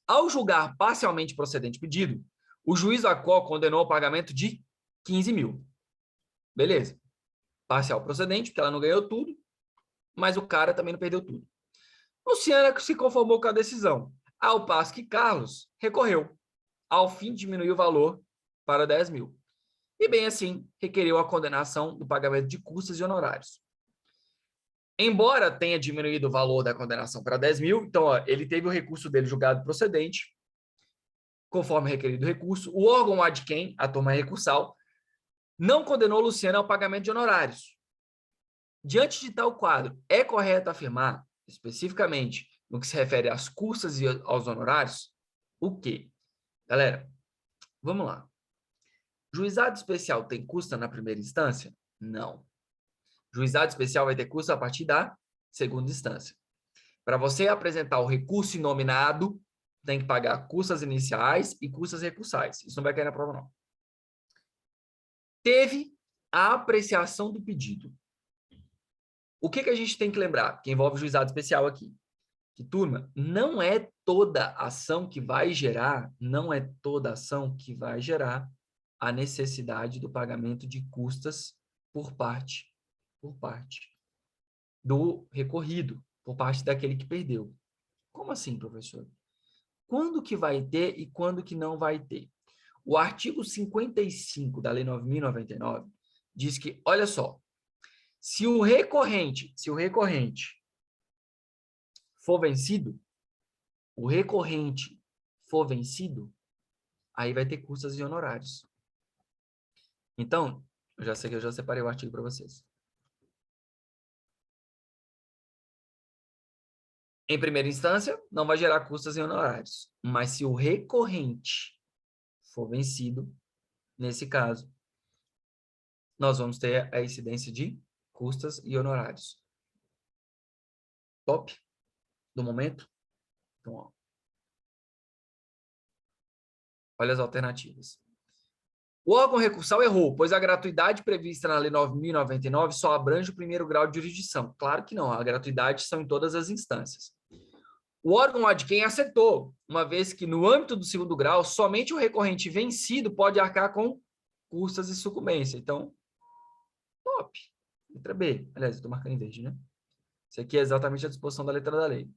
Ao julgar parcialmente procedente o pedido, o juiz da qual condenou ao pagamento de 15 mil. Beleza. Parcial procedente, porque ela não ganhou tudo, mas o cara também não perdeu tudo. Luciana se conformou com a decisão, ao passo que Carlos recorreu, ao fim de diminuir o valor para 10 mil. E bem assim, requeriu a condenação do pagamento de custas e honorários. Embora tenha diminuído o valor da condenação para 10 mil, então ó, ele teve o recurso dele julgado procedente, conforme requerido o recurso, o órgão ad quem, a turma recursal, não condenou Luciana ao pagamento de honorários. Diante de tal quadro, é correto afirmar, especificamente no que se refere às custas e aos honorários, o quê? Galera, vamos lá. Juizado especial tem custa na primeira instância? Não. Juizado especial vai ter custo a partir da segunda instância. Para você apresentar o recurso inominado, tem que pagar custas iniciais e custas recursais. Isso não vai cair na prova, não. Teve a apreciação do pedido. O que a gente tem que lembrar? Que envolve o juizado especial aqui. Que, turma, não é toda ação que vai gerar, a necessidade do pagamento de custas por parte do recorrido, por parte daquele que perdeu. Como assim, professor? Quando que vai ter e quando que não vai ter? O artigo 55 da Lei 9.099 diz que, olha só, se o recorrente for vencido, aí vai ter custas e honorários. Então, eu já sei que eu já separei o artigo para vocês. Em primeira instância, não vai gerar custas e honorários. Mas se o recorrente for vencido, nesse caso, nós vamos ter a incidência de custas e honorários. Top? Do momento? Então, ó. Olha as alternativas. O órgão recursal errou, pois a gratuidade prevista na Lei 9.099 só abrange o primeiro grau de jurisdição. Claro que não, a gratuidade são em todas as instâncias. O órgão ad quem acertou, uma vez que no âmbito do segundo grau, somente o recorrente vencido pode arcar com custas e sucumbência. Então, top. Letra B. Aliás, eu estou marcando em verde, né? Isso aqui é exatamente a disposição da letra da lei.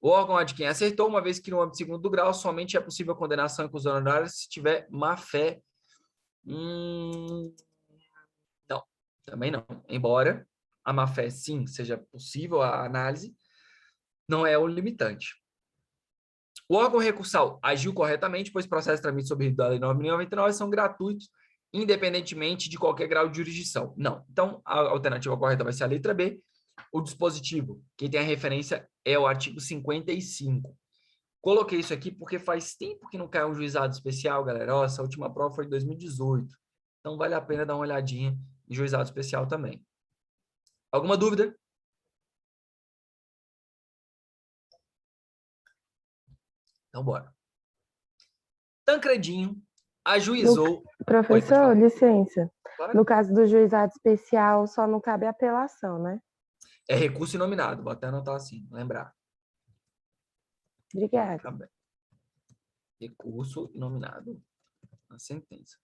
O órgão ad quem acertou, uma vez que no âmbito do segundo grau, somente é possível a condenação com os honorários se tiver má-fé. Não, também não. Embora a má-fé, sim, seja possível a análise, não é o limitante. O órgão recursal agiu corretamente, pois processos tramites sob a Lei 9.099 são gratuitos, independentemente de qualquer grau de jurisdição. Não. Então, a alternativa correta vai ser a letra B. O dispositivo, quem tem a referência é o artigo 55. Coloquei isso aqui porque faz tempo que não cai um juizado especial, galera. Ó, essa última prova foi em 2018. Então, vale a pena dar uma olhadinha em juizado especial também. Alguma dúvida? Então, bora. Tancredinho ajuizou... Professor, licença. Claro. No caso do juizado especial, só não cabe apelação, né? É recurso inominado. Vou até anotar assim, lembrar. Obrigada. Tá bem. Recurso inominado na sentença.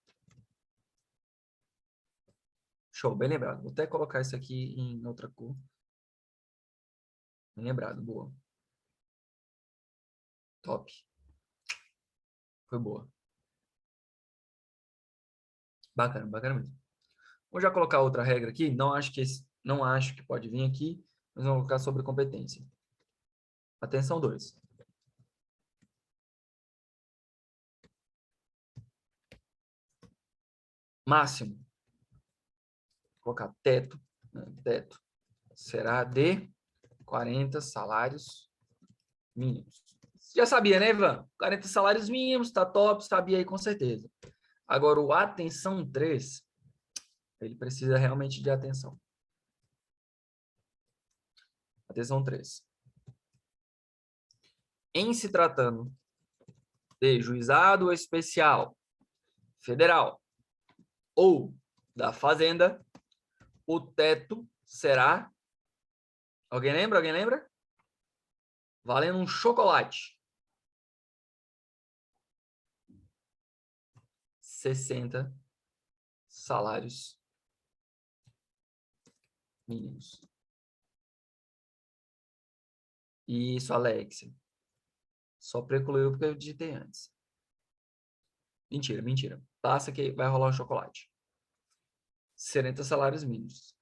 Show, bem lembrado. Vou até colocar isso aqui em outra cor. Bem lembrado, boa. Top. Foi boa. Bacana, bacana mesmo. Vou já colocar outra regra aqui. Não acho que pode vir aqui, mas vamos colocar sobre competência. Atenção 2. Máximo. Vou colocar teto. Né? Teto será de 40 salários mínimos. Já sabia, né, Ivan? 40 salários mínimos, tá top, sabia aí com certeza. Agora, o atenção 3, ele precisa realmente de atenção. Atenção 3. Em se tratando de juizado especial federal ou da Fazenda, o teto será... Alguém lembra? Alguém lembra? Valendo um chocolate. 60 salários mínimos. Isso, Alexia. Só precluiu porque eu digitei antes. Mentira, mentira. Passa que vai rolar um chocolate. 60 salários mínimos.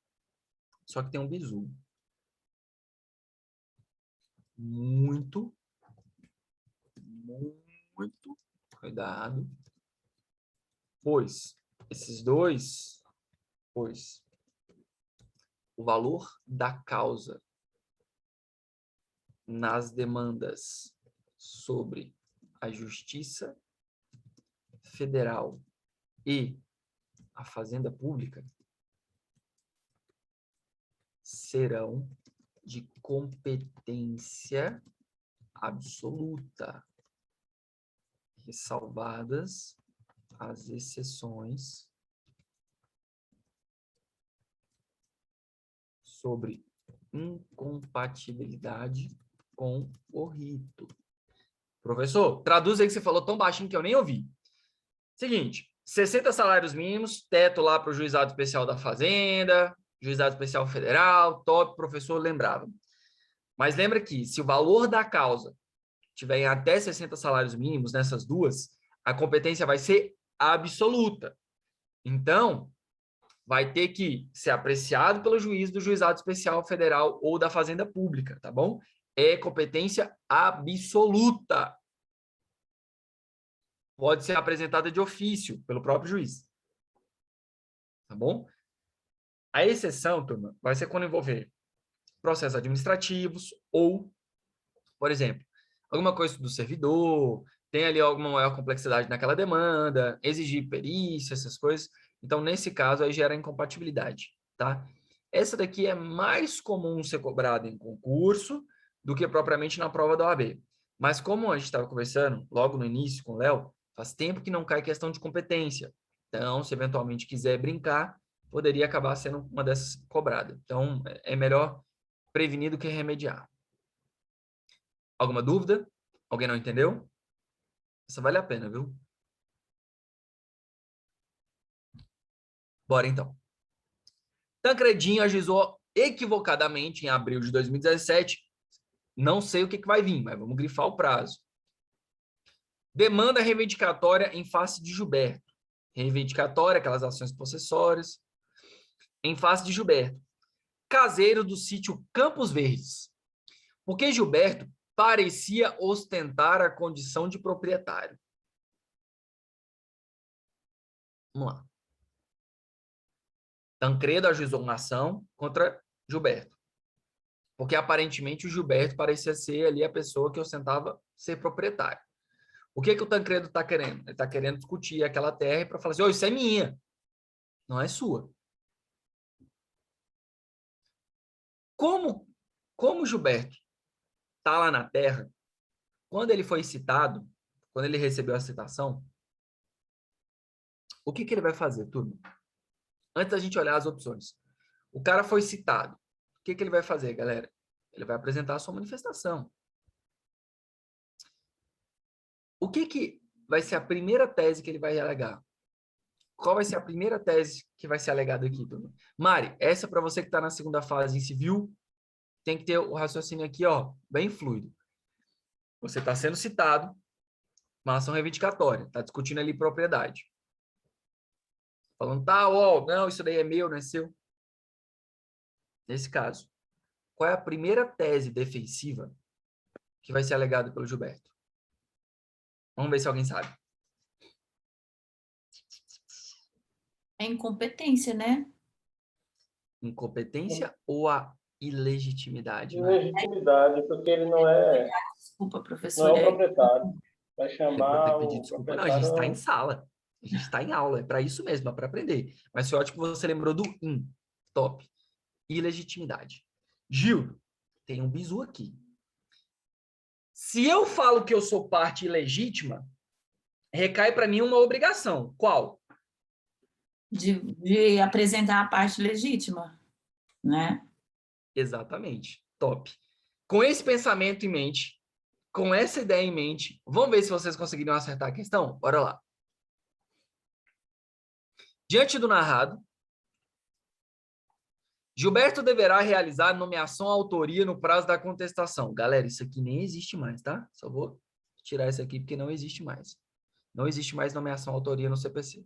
Só que tem um bizu. Muito cuidado. Pois o valor da causa nas demandas sobre a Justiça Federal e a Fazenda Pública serão de competência absoluta, ressalvadas as exceções sobre incompatibilidade com o rito. Professor, traduz aí que você falou tão baixinho que eu nem ouvi. Seguinte, 60 salários mínimos, teto lá para o Juizado Especial da Fazenda, Juizado Especial Federal, top, professor lembrava. Mas lembra que se o valor da causa tiver em até 60 salários mínimos nessas duas, a competência vai ser absoluta. Então, vai ter que ser apreciado pelo juiz do Juizado Especial Federal ou da Fazenda Pública, tá bom? É competência absoluta. Pode ser apresentada de ofício pelo próprio juiz. Tá bom? A exceção, turma, vai ser quando envolver processos administrativos ou, por exemplo, alguma coisa do servidor, tem ali alguma maior complexidade naquela demanda, exigir perícia, essas coisas. Então, nesse caso, aí gera incompatibilidade, tá? Essa daqui é mais comum ser cobrada em concurso do que propriamente na prova da OAB. Mas como a gente estava conversando logo no início com o Léo, faz tempo que não cai questão de competência. Então, se eventualmente quiser brincar, poderia acabar sendo uma dessas cobradas. Então, é melhor prevenir do que remediar. Alguma dúvida? Alguém não entendeu? Essa vale a pena, viu? Bora então. Tancredinho ajuizou equivocadamente em abril de 2017. Não sei o que vai vir, mas vamos grifar o prazo. Demanda reivindicatória em face de Gilberto. Reivindicatória, aquelas ações possessórias. Em face de Gilberto. Caseiro do sítio Campos Verdes. Porque Gilberto parecia ostentar a condição de proprietário. Vamos lá. Tancredo ajuizou uma ação contra Gilberto. Porque aparentemente o Gilberto parecia ser ali a pessoa que ostentava ser proprietário. O que o Tancredo está querendo? Ele está querendo discutir aquela terra para falar assim, isso é minha, não é sua. Como o Gilberto está lá na terra, quando ele foi citado, quando ele recebeu a citação, o que ele vai fazer, turma? Antes da gente olhar as opções. O cara foi citado. O que ele vai fazer, galera? Ele vai apresentar a sua manifestação. O que vai ser a primeira tese que ele vai alegar? Qual vai ser a primeira tese que vai ser alegada aqui, turma? Mari, essa para você que está na segunda fase em civil, tem que ter o raciocínio aqui, ó, bem fluido. Você está sendo citado, uma ação reivindicatória, está discutindo ali propriedade. Falando, tá, ó, não, isso daí é meu, não é seu. Nesse caso, qual é a primeira tese defensiva que vai ser alegada pelo Gilberto? Vamos ver se alguém sabe. É incompetência, né? Incompetência ou a Ilegitimidade, De né? legitimidade, porque ele não é Desculpa, o professor. proprietário. Vai Eu vou ter chamar que pedir o desculpa. Não, a gente está em proprietário. sala. A gente está em aula. É para isso mesmo, é para aprender. Mas foi ótimo que você lembrou do in. Top. Ilegitimidade. Gil, tem um bizu aqui. Se eu falo que eu sou parte ilegítima, recai para mim uma obrigação. Qual? De apresentar a parte legítima, né? Exatamente. Top. Com esse pensamento em mente, com essa ideia em mente, vamos ver se vocês conseguiram acertar a questão? Bora lá. Diante do narrado, Gilberto deverá realizar nomeação à autoria no prazo da contestação. Galera, isso aqui nem existe mais, tá? Só vou tirar isso aqui porque não existe mais. Não existe mais nomeação à autoria no CPC.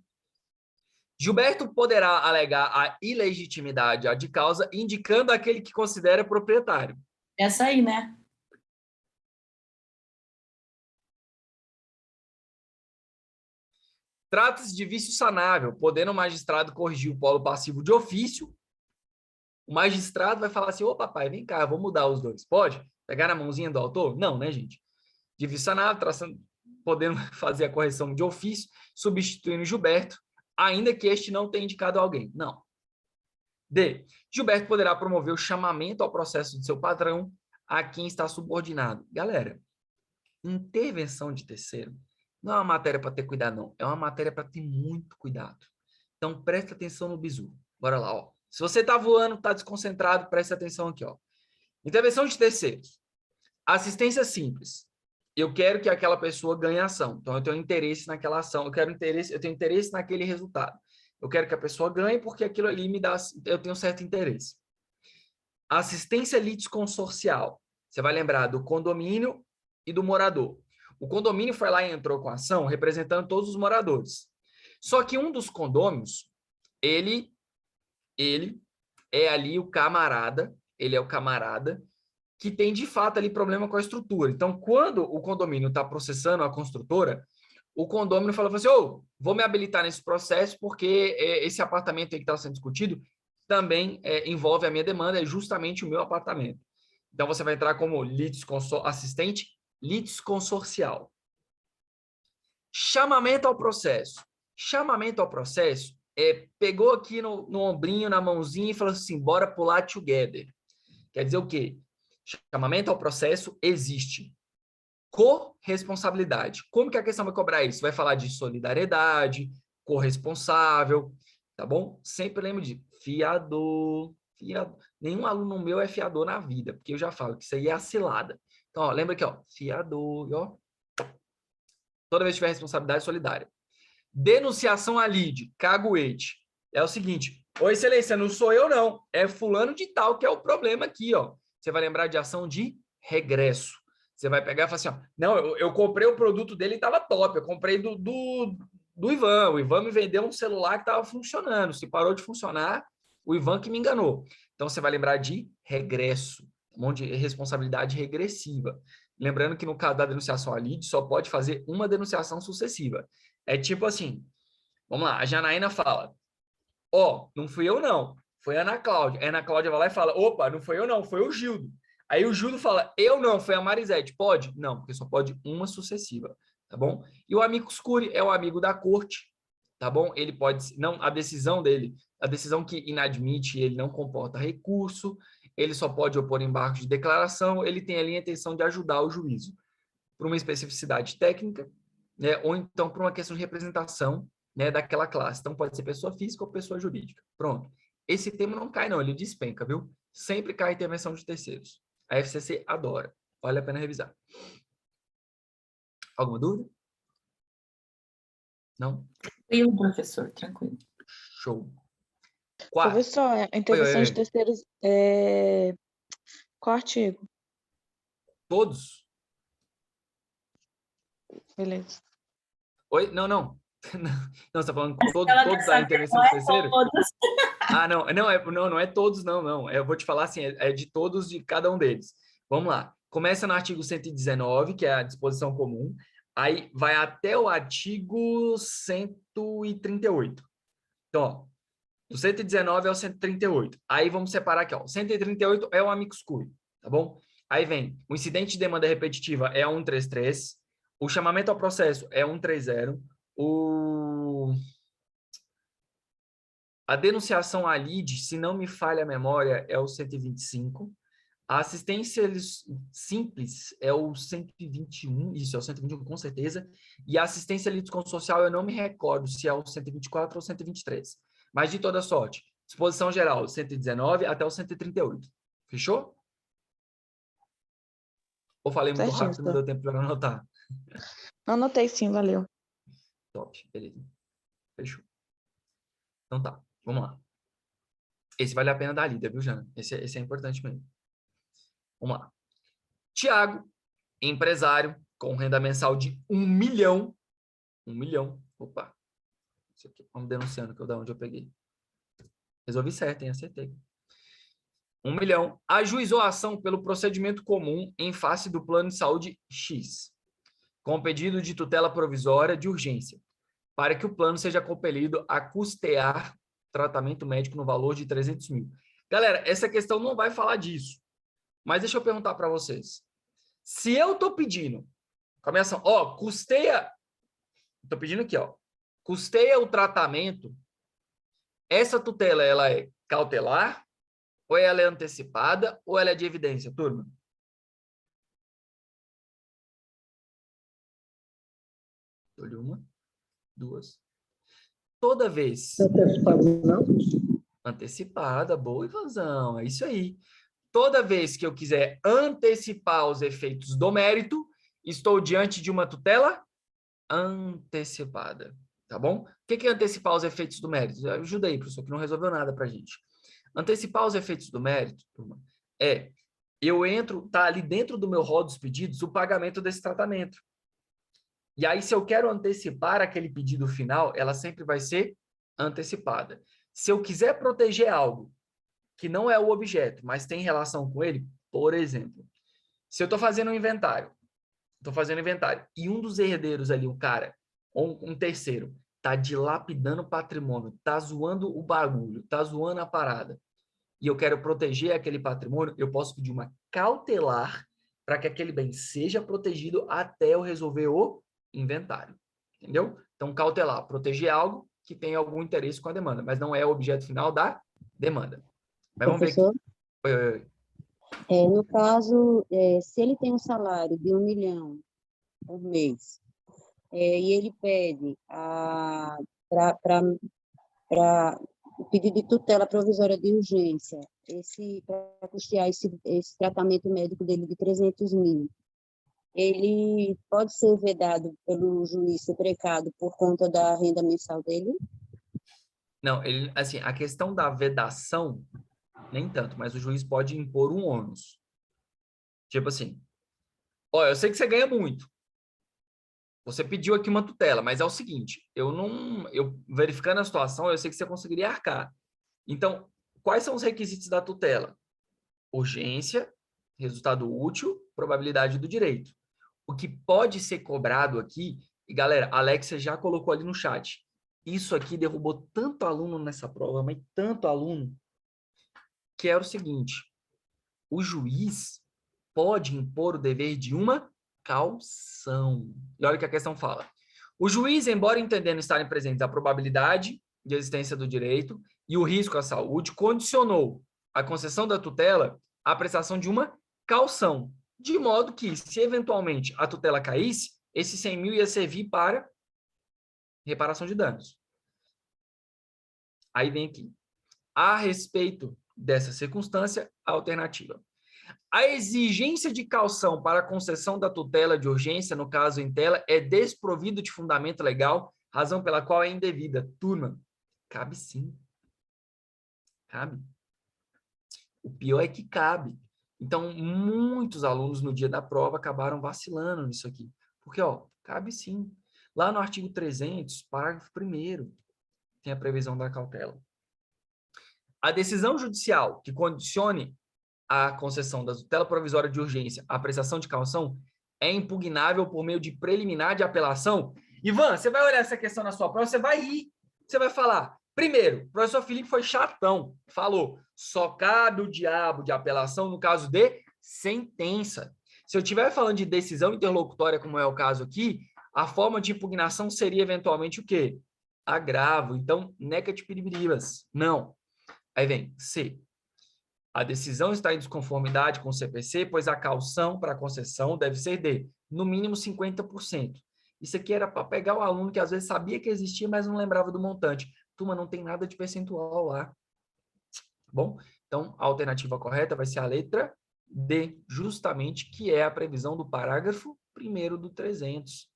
Gilberto poderá alegar a ilegitimidade de causa, indicando aquele que considera proprietário. Essa aí, né? Trata-se de vício sanável, podendo o magistrado corrigir o polo passivo de ofício. O magistrado vai falar assim, ô papai, vem cá, eu vou mudar os dois. Pode? Pegar na mãozinha do autor? Não, né, gente? De vício sanável, podendo fazer a correção de ofício, substituindo Gilberto, ainda que este não tenha indicado alguém. Não. D. Gilberto poderá promover o chamamento ao processo de seu patrão a quem está subordinado. Galera, intervenção de terceiro não é uma matéria para ter cuidado, não. É uma matéria para ter muito cuidado. Então, presta atenção no bizu. Bora lá, ó. Se você está voando, está desconcentrado, presta atenção aqui, ó. Intervenção de terceiros. Assistência simples. Eu quero que aquela pessoa ganhe ação. Então, eu tenho interesse naquela ação. Eu tenho interesse naquele resultado. Eu quero que a pessoa ganhe porque aquilo ali me dá... Eu tenho certo interesse. Assistência litisconsorcial. Você vai lembrar do condomínio e do morador. O condomínio foi lá e entrou com a ação representando todos os moradores. Só que um dos condôminos, ele é ali o camarada, ele é o camarada que tem, de fato, ali problema com a estrutura. Então, quando o condomínio está processando a construtora, o condomínio fala assim, ô, vou me habilitar nesse processo porque esse apartamento aí que está sendo discutido também envolve a minha demanda, é justamente o meu apartamento. Então, você vai entrar como assistente litisconsorcial. Chamamento ao processo. Chamamento ao processo pegou aqui no ombrinho, na mãozinha e falou assim, bora pular together. Quer dizer o quê? Chamamento ao processo existe. Corresponsabilidade. Como que a questão vai cobrar isso? Vai falar de solidariedade, corresponsável, tá bom? Sempre lembro de fiador. Nenhum aluno meu é fiador na vida, porque eu já falo que isso aí é a cilada. Então, ó, lembra aqui, ó, fiador, ó. Toda vez que tiver responsabilidade solidária. Denunciação à lide, caguete. É o seguinte, ô excelência, não sou eu não, é fulano de tal que é o problema aqui, ó. Você vai lembrar de ação de regresso. Você vai pegar e falar assim, ó, não, eu comprei o produto dele e estava top, eu comprei do Ivan, o Ivan me vendeu um celular que estava funcionando, se parou de funcionar, o Ivan que me enganou. Então, você vai lembrar de regresso, um monte de responsabilidade regressiva. Lembrando que no caso da denunciação à lide, só pode fazer uma denunciação sucessiva. É tipo assim, vamos lá, a Janaína fala, ó, não fui eu não, foi a Ana Cláudia. A Ana Cláudia vai lá e fala, opa, não foi eu não, foi o Gildo. Aí o Gildo fala, eu não, foi a Marisete. Pode? Não, porque só pode uma sucessiva, tá bom? E o amicus curiae é o amigo da corte, tá bom? Ele pode, não, a decisão dele, a decisão que inadmite, ele não comporta recurso, ele só pode opor embargo de declaração, ele tem ali a intenção de ajudar o juízo por uma especificidade técnica, né, ou então por uma questão de representação, né, daquela classe. Então, pode ser pessoa física ou pessoa jurídica. Pronto. Esse tema não cai, não. Ele despenca, viu? Sempre cai intervenção de terceiros. A FCC adora. Vale a pena revisar. Alguma dúvida? Não? Tranquilo, professor, tranquilo. Show. Quarto. Professor, a intervenção Oi. de terceiros qual artigo? Todos? Beleza. Oi? Não, não. Não, você está falando todos Ela quer da saber, intervenção não de é terceiro? todos. Ah, não é todos, não. Eu vou te falar assim, é de todos de cada um deles. Vamos lá. Começa no artigo 119, que é a disposição comum, aí vai até o artigo 138. Então, ó, Do 119 ao 138. Aí vamos separar aqui, ó. 138 é o amicus curiae, tá bom? Aí vem o incidente de demanda repetitiva é a 133, o chamamento ao processo é 130, a denunciação à lide, se não me falha a memória, é o 125. A assistência simples é o 121, isso, é o 121 com certeza. E a assistência litisconsorcial, eu não me recordo se é o 124 ou 123. Mas, de toda sorte, disposição geral, 119 até o 138. Fechou? Ou falei muito Certinho, rápido, não deu tempo para anotar? Não anotei sim, valeu. Top, beleza. Fechou. Então tá, vamos lá. Esse vale a pena dar lida, viu, Jana? Esse é importante mesmo. Vamos lá. Tiago, empresário, com renda mensal de 1 milhão. 1 milhão. Opa. Isso aqui, vamos denunciando que eu da onde eu peguei. Resolvi certo, hein? Acertei. 1 milhão. Ajuizou a ação pelo procedimento comum em face do plano de saúde X, com pedido de tutela provisória de urgência, para que o plano seja compelido a custear tratamento médico no valor de 300 mil. Galera, essa questão não vai falar disso. Mas deixa eu perguntar para vocês. Se eu estou pedindo, começa, ó, custeia, estou pedindo aqui, ó, custeia o tratamento, essa tutela, ela é cautelar, ou ela é antecipada, ou ela é de evidência, turma? Olha uma, duas. Toda vez. Antecipada, não? Antecipada, boa, Ivanzão, é isso aí. Toda vez que eu quiser antecipar os efeitos do mérito, estou diante de uma tutela antecipada, tá bom? O que é antecipar os efeitos do mérito? Ajuda aí, professor, que não resolveu nada pra gente. Antecipar os efeitos do mérito, turma, eu entro, tá ali dentro do meu rol dos pedidos, o pagamento desse tratamento. E aí, se eu quero antecipar aquele pedido final, ela sempre vai ser antecipada. Se eu quiser proteger algo que não é o objeto, mas tem relação com ele, por exemplo, se eu estou fazendo um inventário, e um dos herdeiros ali, um cara, ou um terceiro, está dilapidando o patrimônio, está zoando o bagulho, está zoando a parada, e eu quero proteger aquele patrimônio, eu posso pedir uma cautelar para que aquele bem seja protegido até eu resolver o inventário. Entendeu? Então, cautelar, proteger algo que tem algum interesse com a demanda, mas não é o objeto final da demanda. Mas vamos ver aqui. Oi. No caso, se ele tem um salário de 1 milhão por mês, e ele pede para o pedido de tutela provisória de urgência, para custear esse tratamento médico dele de 300 mil, ele pode ser vedado pelo juiz ser precado por conta da renda mensal dele? Não, ele, assim, a questão da vedação, nem tanto, mas o juiz pode impor um ônus. Tipo assim, ó, eu sei que você ganha muito. Você pediu aqui uma tutela, mas é o seguinte, eu verificando a situação, eu sei que você conseguiria arcar. Então, quais são os requisitos da tutela? Urgência, resultado útil, probabilidade do direito. O que pode ser cobrado aqui, e galera, a Alexia já colocou ali no chat, isso aqui derrubou tanto aluno nessa prova, mas tanto aluno, que era o seguinte, o juiz pode impor o dever de uma caução. E olha o que a questão fala. O juiz, embora entendendo estarem presentes a probabilidade de existência do direito e o risco à saúde, condicionou a concessão da tutela à prestação de uma caução, de modo que, se eventualmente a tutela caísse, esse 100 mil ia servir para reparação de danos. Aí vem aqui. A respeito dessa circunstância, a alternativa. A exigência de caução para a concessão da tutela de urgência, no caso em tela, é desprovido de fundamento legal, razão pela qual é indevida. Turma, cabe sim. Cabe. O pior é que cabe. Então, muitos alunos no dia da prova acabaram vacilando nisso aqui. Porque, ó, cabe sim. Lá no artigo 300, parágrafo 1º, tem a previsão da cautela. A decisão judicial que condicione a concessão da tutela provisória de urgência à prestação de caução é impugnável por meio de preliminar de apelação. Ivan, você vai olhar essa questão na sua prova, você vai rir. Você vai falar, Primeiro, o professor Felipe foi chatão. Falou, só cabe o diabo de apelação no caso de sentença. Se eu estiver falando de decisão interlocutória, como é o caso aqui, a forma de impugnação seria eventualmente o quê? Agravo. Então, necat piribiribas. Não. Aí vem C. A decisão está em desconformidade com o CPC, pois a caução para a concessão deve ser de, no mínimo, 50%. Isso aqui era para pegar o aluno que às vezes sabia que existia, mas não lembrava do montante. Turma, não tem nada de percentual lá. Tá bom? Então, a alternativa correta vai ser a letra D, justamente, que é a previsão do parágrafo 1º do 300.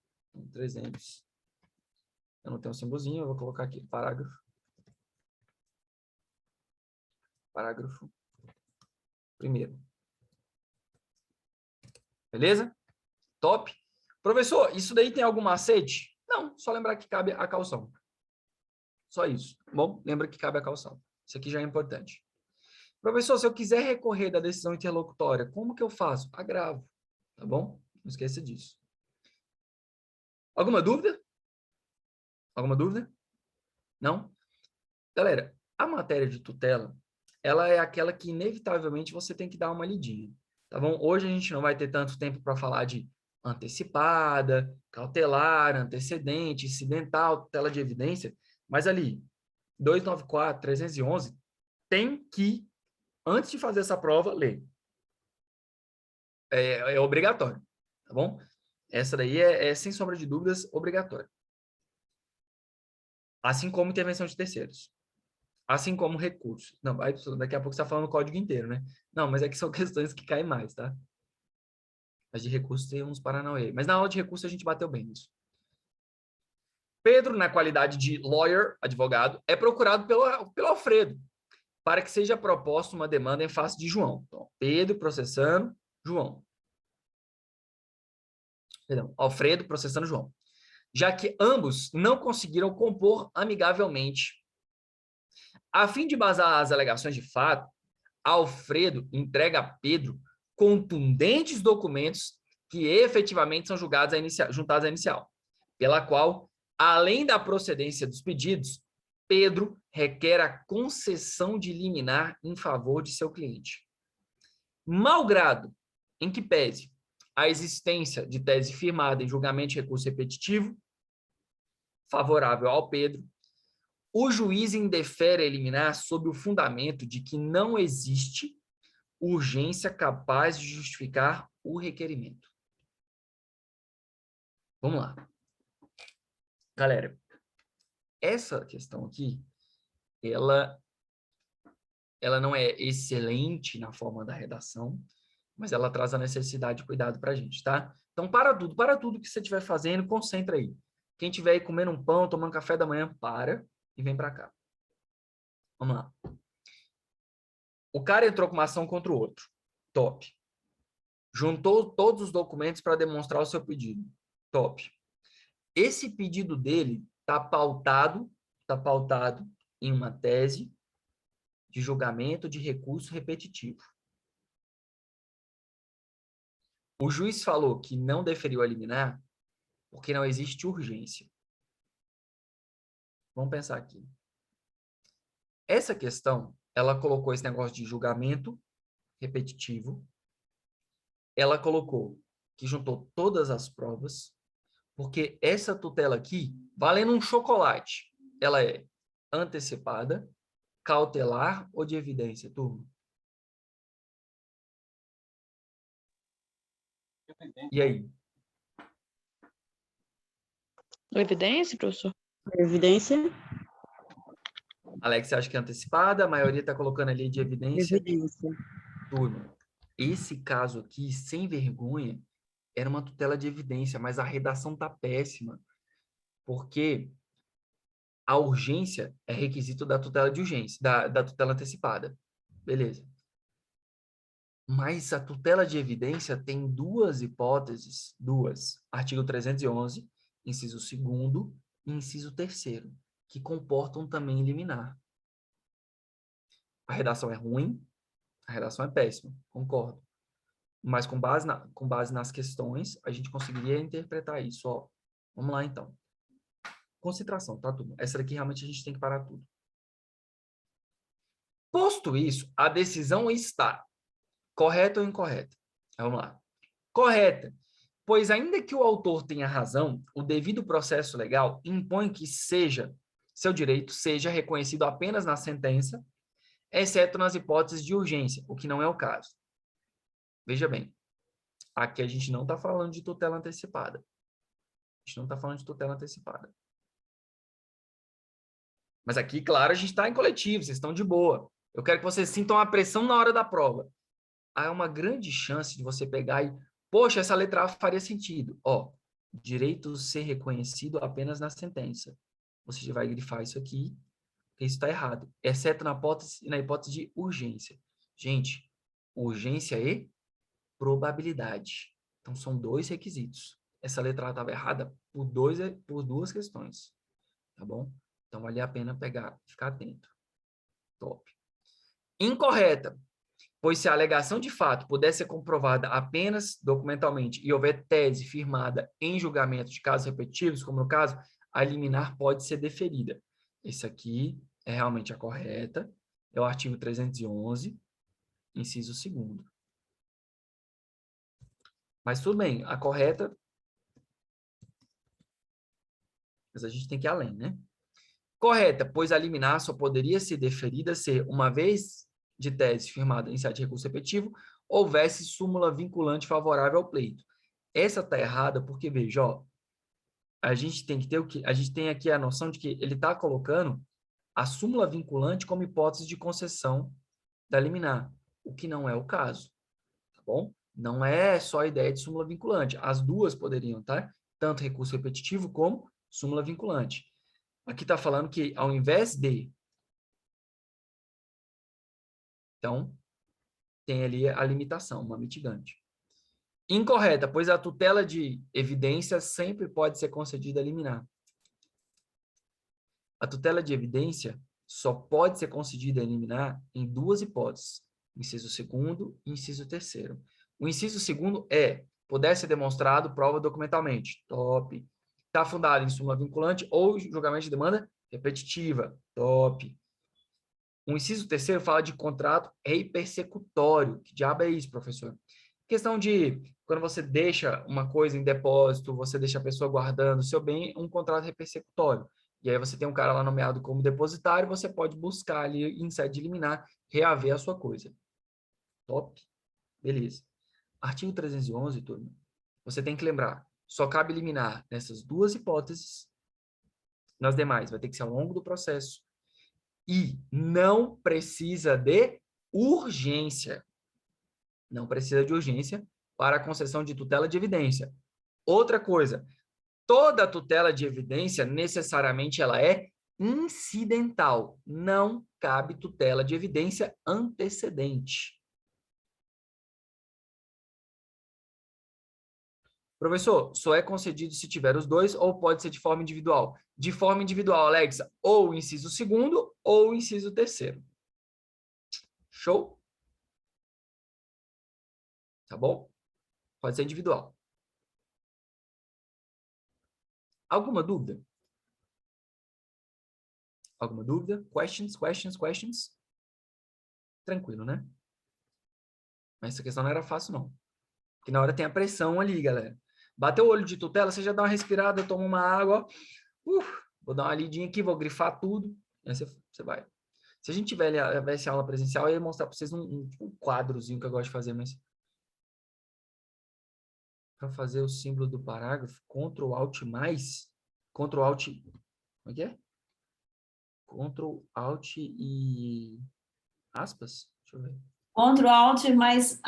300. Eu não tenho um símbolozinho, eu vou colocar aqui, parágrafo. Parágrafo 1º. Beleza? Top. Professor, isso daí tem algum macete? Não, só lembrar que cabe a caução. Só isso. Bom, lembra que cabe a caução. Isso aqui já é importante. Professor, se eu quiser recorrer da decisão interlocutória, como que eu faço? Agravo. Tá bom? Não esqueça disso. Alguma dúvida? Alguma dúvida? Não? Galera, a matéria de tutela, ela é aquela que inevitavelmente você tem que dar uma lidinha. Tá bom? Hoje a gente não vai ter tanto tempo para falar de antecipada, cautelar, antecedente, incidental, tutela de evidência, mas ali, 294, 311, tem que, antes de fazer essa prova, ler. É obrigatório, tá bom? Essa daí sem sombra de dúvidas, obrigatória. Assim como intervenção de terceiros. Assim como recurso. Não, daqui a pouco você está falando o código inteiro, né? Não, mas é que são questões que caem mais, tá? Mas de recurso tem uns paranauê. Mas na aula de recurso a gente bateu bem nisso. Pedro, na qualidade de lawyer, advogado, é procurado pelo Alfredo para que seja proposta uma demanda em face de João. Então, Pedro processando João. Perdão, Alfredo processando João. Já que ambos não conseguiram compor amigavelmente. A fim de embasar as alegações de fato, Alfredo entrega a Pedro contundentes documentos que efetivamente são juntados à inicial, pela qual, além da procedência dos pedidos, Pedro requer a concessão de liminar em favor de seu cliente. Malgrado em que pese a existência de tese firmada em julgamento de recurso repetitivo, favorável ao Pedro, o juiz indefere a liminar sob o fundamento de que não existe urgência capaz de justificar o requerimento. Vamos lá. Galera, essa questão aqui, ela não é excelente na forma da redação, mas ela traz a necessidade de cuidado para a gente, tá? Então, para tudo que você estiver fazendo, concentra aí. Quem estiver aí comendo um pão, tomando café da manhã, para e vem para cá. Vamos lá. O cara entrou com uma ação contra o outro. Top. Juntou todos os documentos para demonstrar o seu pedido. Top. Esse pedido dele está pautado em uma tese de julgamento de recurso repetitivo. O juiz falou que não deferiu a liminar porque não existe urgência. Vamos pensar aqui. Essa questão, ela colocou esse negócio de julgamento repetitivo. Ela colocou que juntou todas as provas, porque essa tutela aqui, valendo um chocolate, ela é antecipada, cautelar ou de evidência, turma? E aí? Evidência, professor? Evidência? Alex, você acha que é antecipada? A maioria está colocando ali de evidência. Evidência. Turma, esse caso aqui, sem vergonha, era uma tutela de evidência, mas a redação tá péssima, porque a urgência é requisito da tutela de urgência, da tutela antecipada. Beleza. Mas a tutela de evidência tem duas hipóteses, artigo 311, inciso 2º e inciso 3º, que comportam também liminar. A redação é ruim, a redação é péssima, concordo. Mas com base nas questões, a gente conseguiria interpretar isso. Ó. Vamos lá, então. Concentração, tá, turma? Essa daqui realmente a gente tem que parar tudo. Posto isso, a decisão está correta ou incorreta? Vamos lá. Correta, pois ainda que o autor tenha razão, o devido processo legal impõe que seu direito seja reconhecido apenas na sentença, exceto nas hipóteses de urgência, o que não é o caso. Veja bem, aqui a gente não está falando de tutela antecipada. A gente não está falando de tutela antecipada. Mas aqui, claro, a gente está em coletivo, vocês estão de boa. Eu quero que vocês sintam a pressão na hora da prova. Há uma grande chance de você pegar e, poxa, essa letra A faria sentido. Ó, direito ser reconhecido apenas na sentença. Você já vai grifar isso aqui, porque isso está errado. Exceto na hipótese de urgência. Gente, urgência e probabilidade. Então, são 2 requisitos. Essa letra A estava errada por 2 questões. Tá bom? Então, vale a pena pegar, ficar atento. Top. Incorreta, pois se a alegação de fato puder ser comprovada apenas documentalmente e houver tese firmada em julgamento de casos repetitivos, como no caso, a liminar pode ser deferida. Esse aqui é realmente a correta, é o artigo 311, inciso 2º. Mas tudo bem, a correta... Mas a gente tem que ir além, né? Correta, pois a liminar só poderia ser deferida se, uma vez de tese firmada em sede de recurso repetitivo, houvesse súmula vinculante favorável ao pleito. Essa está errada porque, veja, ó, a gente tem que ter o que? A gente tem aqui a noção de que ele está colocando a súmula vinculante como hipótese de concessão da liminar, o que não é o caso, tá bom? Não é só a ideia de súmula vinculante. As duas poderiam, tá? Tanto recurso repetitivo como súmula vinculante. Aqui está falando que, ao invés de... Então, tem ali a limitação, uma mitigante. Incorreta, pois a tutela de evidência sempre pode ser concedida a liminar. A tutela de evidência só pode ser concedida a liminar em 2 hipóteses, inciso 2º e inciso 3º. O inciso 2º é, puder ser demonstrado prova documentalmente. Top. Está fundado em súmula vinculante ou julgamento de demanda repetitiva. Top. O inciso 3º fala de contrato repersecutório. Que diabo é isso, professor? Questão de, quando você deixa uma coisa em depósito, você deixa a pessoa guardando o seu bem, um contrato repersecutório. E aí você tem um cara lá nomeado como depositário, você pode buscar ali em sede de liminar, reaver a sua coisa. Top? Beleza. Artigo 311, turma. Você tem que lembrar, só cabe liminar nessas 2 hipóteses. Nas demais, vai ter que ser ao longo do processo. E não precisa de urgência. Não precisa de urgência para a concessão de tutela de evidência. Outra coisa, toda tutela de evidência, necessariamente, ela é incidental. Não cabe tutela de evidência antecedente. Professor, só é concedido se tiver os 2 ou pode ser de forma individual? De forma individual, Alexa, ou o inciso 2º ou o inciso 3º. Show? Tá bom? Pode ser individual. Alguma dúvida? Alguma dúvida? Questions? Tranquilo, né? Mas essa questão não era fácil, não. Porque na hora tem a pressão ali, galera. Bateu o olho de tutela, você já dá uma respirada, toma uma água. Vou dar uma lidinha aqui, vou grifar tudo. E aí você vai. Se a gente tivesse aula presencial, eu ia mostrar para vocês um quadrozinho que eu gosto de fazer, mas... Para fazer o símbolo do parágrafo, Ctrl Alt mais, Ctrl Alt, como é que é? Ctrl Alt e aspas? Deixa eu ver. Ctrl Alt mais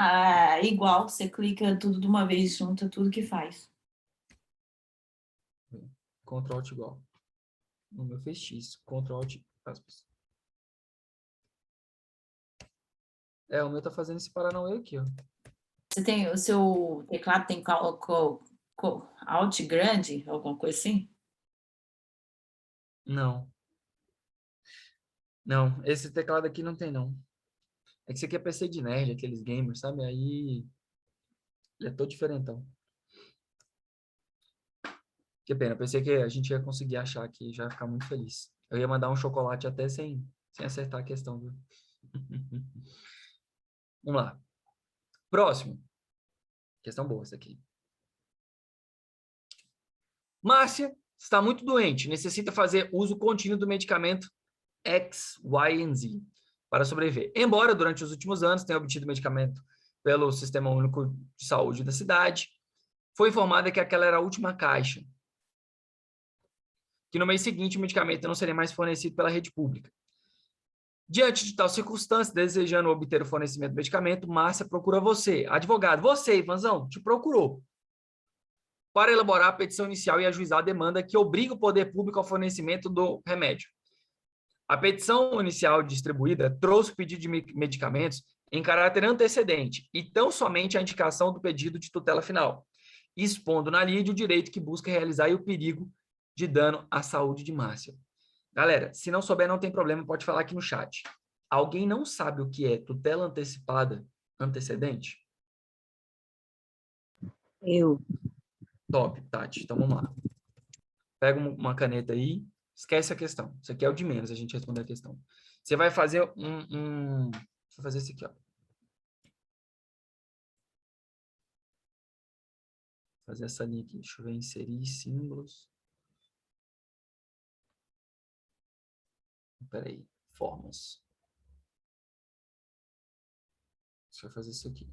igual, você clica tudo de uma vez, junta tudo que faz. Ctrl Alt igual. No meu fez X, Ctrl Alt aspas. O meu tá fazendo esse paranauê aqui, ó. Você tem, o seu teclado tem Alt grande, alguma coisa assim? Não. Não, esse teclado aqui não tem, não. É que esse aqui é PC de nerd, aqueles gamers, sabe? Aí ele é todo diferentão. Que pena, pensei que a gente ia conseguir achar aqui, já ia ficar muito feliz. Eu ia mandar um chocolate até sem acertar a questão, viu? Vamos lá. Próximo. Questão boa essa aqui. Márcia está muito doente, necessita fazer uso contínuo do medicamento X, Y e Z para sobreviver. Embora durante os últimos anos tenha obtido medicamento pelo Sistema Único de Saúde da cidade, foi informada que aquela era a última caixa, que no mês seguinte o medicamento não seria mais fornecido pela rede pública. Diante de tal circunstância, desejando obter o fornecimento do medicamento, Márcia procura você, advogado, você, Ivanzão, te procurou, para elaborar a petição inicial e ajuizar a demanda que obriga o poder público ao fornecimento do remédio. A petição inicial distribuída trouxe o pedido de medicamentos em caráter antecedente e tão somente a indicação do pedido de tutela final, expondo na lide o direito que busca realizar e o perigo de dano à saúde de Márcia. Galera, se não souber, não tem problema, pode falar aqui no chat. Alguém não sabe o que é tutela antecipada antecedente? Eu. Top, Tati. Então vamos lá. Pega uma caneta aí, esquece a questão. Isso aqui é o de menos, a gente responder a questão. Você vai fazer Vou fazer isso aqui, ó. Fazer essa linha aqui. Deixa eu ver, inserir símbolos. Espera aí. Formas. Deixa eu fazer isso aqui.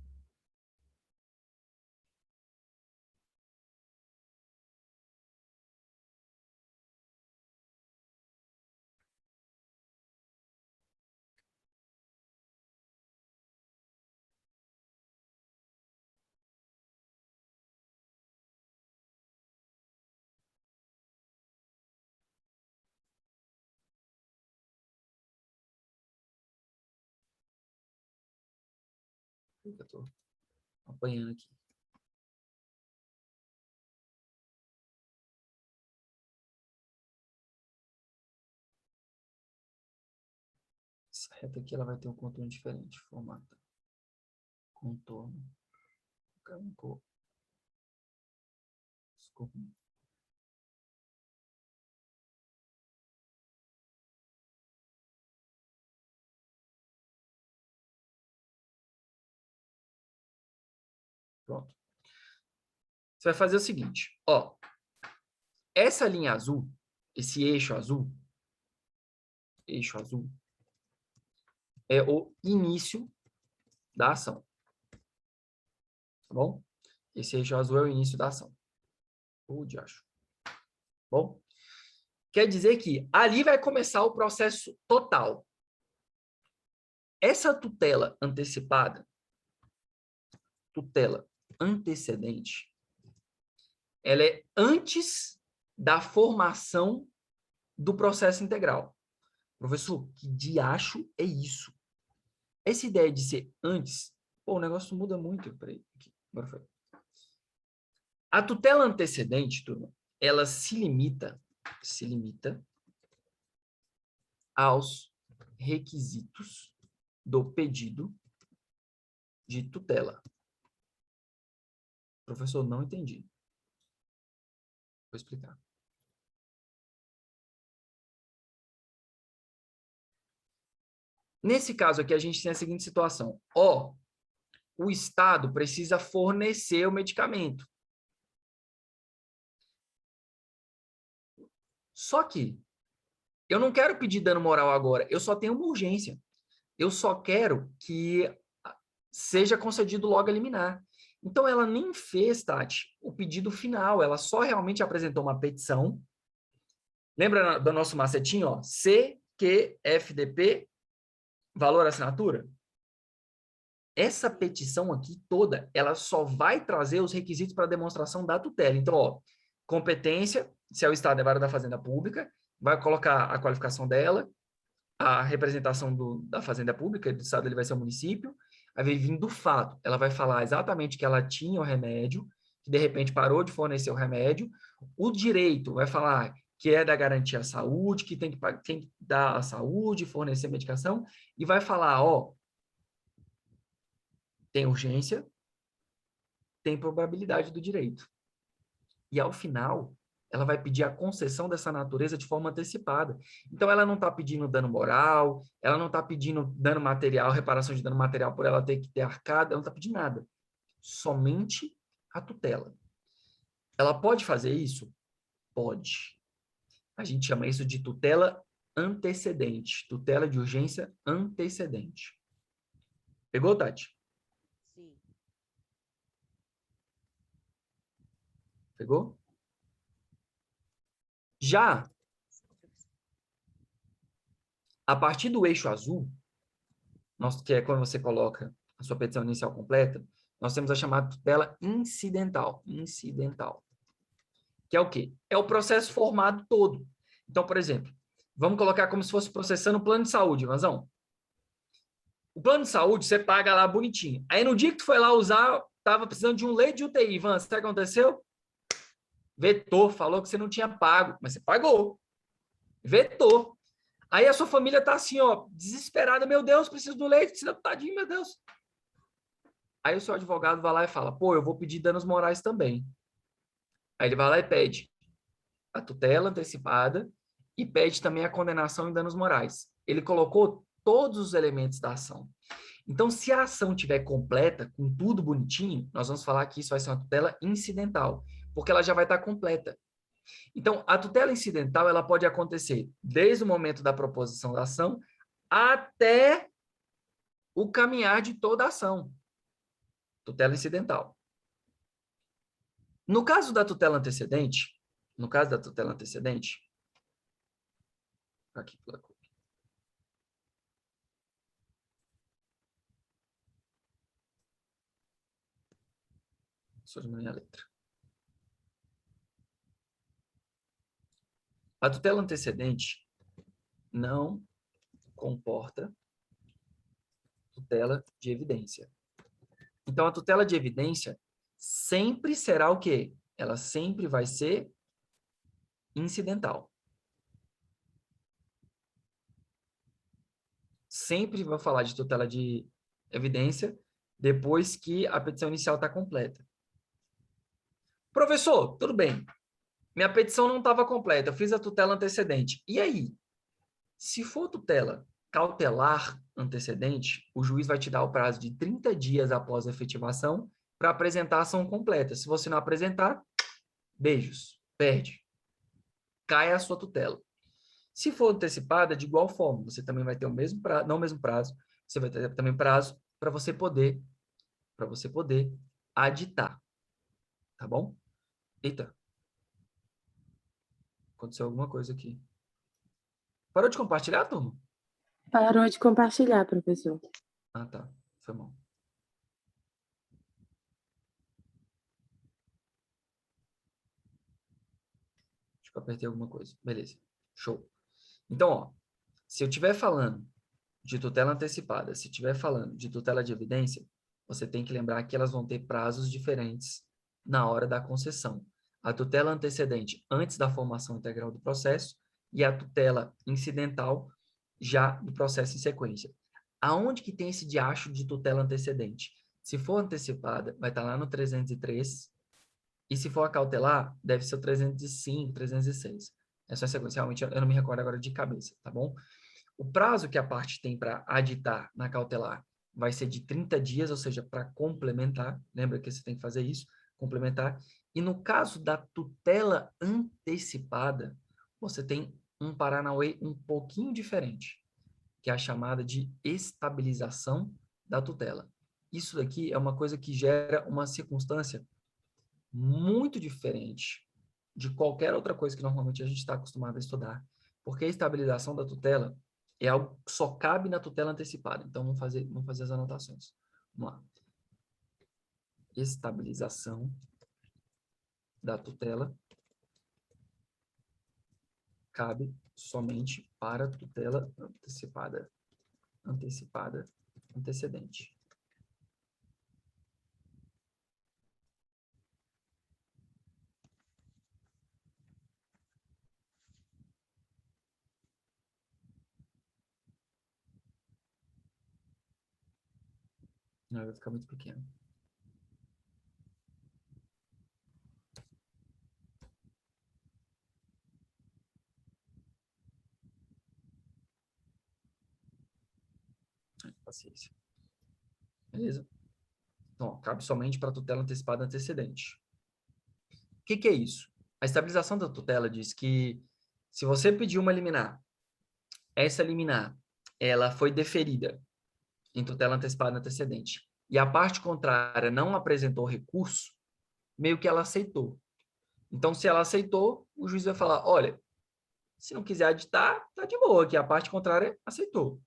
Eu tô apanhando aqui. Essa reta aqui ela vai ter um contorno diferente. Formato. Contorno. Campo. Desculpa. Pronto. Você vai fazer o seguinte, ó. Essa linha azul, esse eixo azul, é o início da ação. Tá bom? Esse eixo azul é o início da ação. De acho. Bom? Quer dizer que ali vai começar o processo total. Essa tutela antecipada, tutela antecedente, ela é antes da formação do processo integral. Professor, que diacho é isso? Essa ideia de ser antes, pô, o negócio muda muito. Peraí, aqui, agora foi. A tutela antecedente, turma, ela se limita aos requisitos do pedido de tutela. Professor, não entendi. Vou explicar. Nesse caso aqui, a gente tem a seguinte situação. Ó, o Estado precisa fornecer o medicamento. Só que eu não quero pedir dano moral agora, eu só tenho uma urgência. Eu só quero que seja concedido logo a liminar. Então, ela nem fez, Tati, o pedido final, ela só realmente apresentou uma petição. Lembra do nosso macetinho? Ó, CQFDP, valor assinatura? Essa petição aqui toda, ela só vai trazer os requisitos para demonstração da tutela. Então, ó, competência, se é o Estado, é vara da Fazenda Pública, vai colocar a qualificação dela, a representação da Fazenda Pública, do Estado ele vai ser o município, aí vai vir do fato, ela vai falar exatamente que ela tinha o remédio, que de repente parou de fornecer o remédio, o direito vai falar que é da garantia à saúde, que tem que dar a saúde, fornecer medicação, e vai falar, ó, tem urgência, tem probabilidade do direito. E ao final, ela vai pedir a concessão dessa natureza de forma antecipada. Então, ela não está pedindo dano moral, ela não está pedindo dano material, reparação de dano material por ela ter que ter arcado, ela não está pedindo nada. Somente a tutela. Ela pode fazer isso? Pode. A gente chama isso de tutela antecedente, tutela de urgência antecedente. Pegou, Tati? Sim. Pegou? Já a partir do eixo azul, que é quando você coloca a sua petição inicial completa, nós temos a chamada tutela incidental. Incidental. Que é o quê? É o processo formado todo. Então, por exemplo, vamos colocar como se fosse processando o plano de saúde, Ivanzão. O plano de saúde, você paga lá bonitinho. Aí, no dia que tu foi lá usar, tava precisando de um leito de UTI. Ivan, sabe o que aconteceu? Vetou, falou que você não tinha pago, mas você pagou. Vetou. Aí a sua família tá assim, ó, desesperada. Meu Deus, preciso do leite, tadinho, meu Deus. Aí o seu advogado vai lá e fala, pô, eu vou pedir danos morais também. Aí ele vai lá e pede a tutela antecipada e pede também a condenação em danos morais. Ele colocou todos os elementos da ação. Então, se a ação estiver completa, com tudo bonitinho, nós vamos falar que isso vai ser uma tutela incidental, porque ela já vai estar completa. Então, a tutela incidental ela pode acontecer desde o momento da proposição da ação até o caminhar de toda a ação. Tutela incidental. No caso da tutela antecedente, aqui pela cor. Só diminuir a letra. A tutela antecedente não comporta tutela de evidência. Então, a tutela de evidência sempre será o quê? Ela sempre vai ser incidental. Sempre vou falar de tutela de evidência depois que a petição inicial está completa. Professor, tudo bem. Minha petição não estava completa, eu fiz a tutela antecedente. E aí? Se for tutela cautelar antecedente, o juiz vai te dar o prazo de 30 dias após a efetivação para apresentar a ação completa. Se você não apresentar, beijos, perde. Cai a sua tutela. Se for antecipada, de igual forma, você também vai ter o mesmo prazo, não o mesmo prazo, você vai ter também prazo para você poder aditar. Tá bom? Eita. Aconteceu alguma coisa aqui. Parou de compartilhar, turma? Parou de compartilhar, professor. Ah, tá. Foi mal. Acho que eu apertei alguma coisa. Beleza. Show. Então, ó, se eu estiver falando de tutela antecipada, se estiver falando de tutela de evidência, você tem que lembrar que elas vão ter prazos diferentes na hora da concessão. A tutela antecedente antes da formação integral do processo e a tutela incidental já do processo em sequência. Aonde que tem esse diacho de tutela antecedente? Se for antecipada, vai estar lá no 303, e se for a cautelar, deve ser o 305, 306. Essa é a sequência, realmente eu não me recordo agora de cabeça, tá bom? O prazo que a parte tem para aditar na cautelar vai ser de 30 dias, ou seja, para complementar. Lembra que você tem que fazer isso, complementar. E no caso da tutela antecipada, você tem um paranauê um pouquinho diferente, que é a chamada de estabilização da tutela. Isso daqui é uma coisa que gera uma circunstância muito diferente de qualquer outra coisa que normalmente a gente está acostumado a estudar. Porque a estabilização da tutela é algo que só cabe na tutela antecipada. Então, vamos fazer as anotações. Vamos lá. Estabilização da tutela cabe somente para tutela antecipada, antecedente. Não, vai ficar muito pequeno. paciência. Beleza? Então, ó, cabe somente para tutela antecipada antecedente. O que é isso? A estabilização da tutela diz que se você pedir uma liminar, essa liminar, ela foi deferida em tutela antecipada antecedente, e a parte contrária não apresentou recurso, meio que ela aceitou. Então, se ela aceitou, o juiz vai falar, olha, se não quiser aditar, tá de boa, que a parte contrária aceitou.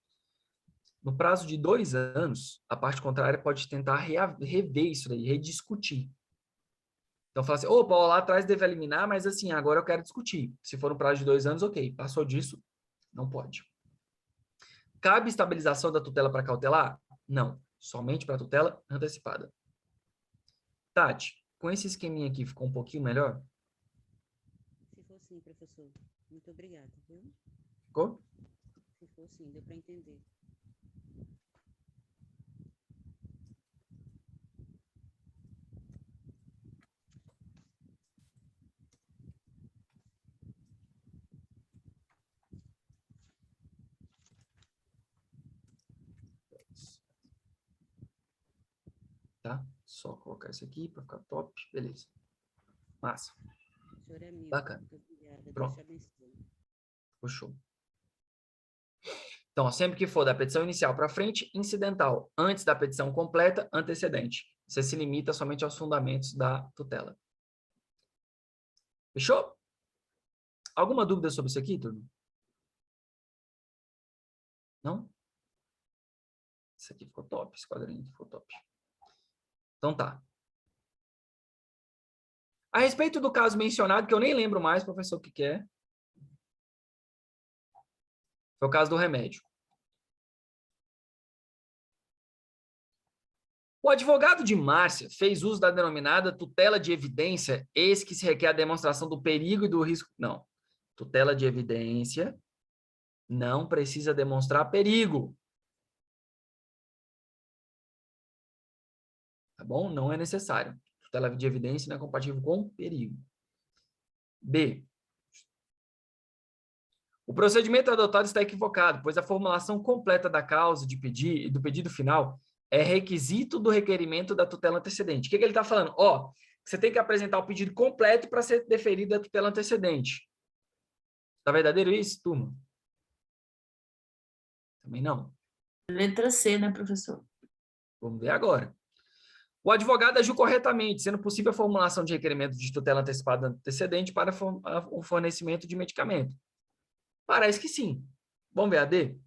No prazo de 2 anos, a parte contrária pode tentar rever isso daí, rediscutir. Então, fala assim, opa, lá atrás deve eliminar, mas assim, agora eu quero discutir. Se for no prazo de 2 anos, ok. Passou disso, não pode. Cabe estabilização da tutela para cautelar? Não. Somente para tutela antecipada. Tati, com esse esqueminha aqui, ficou um pouquinho melhor? Ficou sim, professor. Muito obrigada, viu? Ficou? Ficou sim, deu para entender. Tá? Só colocar isso aqui para ficar top. Beleza. Massa. O senhor é meu. Bacana. Muito obrigada. Pronto. Deus te abençoe. Ficou show. Então, sempre que for da petição inicial para frente, incidental. Antes da petição completa, antecedente. Você se limita somente aos fundamentos da tutela. Fechou? Alguma dúvida sobre isso aqui, turma? Não? Isso aqui ficou top, esse quadrinho ficou top. Então tá. A respeito do caso mencionado, que eu nem lembro mais, professor, o que é. Foi o caso do remédio. O advogado de Márcia fez uso da denominada tutela de evidência, eis que se requer a demonstração do perigo e do risco. Não. Tutela de evidência não precisa demonstrar perigo. Tá bom? Não é necessário. Tutela de evidência não é compatível com perigo. B. O procedimento adotado está equivocado, pois a formulação completa da causa de pedir e do pedido final é requisito do requerimento da tutela antecedente. O que ele está falando? Ó, você tem que apresentar o pedido completo para ser deferida a tutela antecedente. Está verdadeiro isso, turma? Também não. Letra C, né, professor? Vamos ver agora. O advogado agiu corretamente, sendo possível a formulação de requerimento de tutela antecipada antecedente para o fornecimento de medicamento. Parece que sim. Vamos ver a D?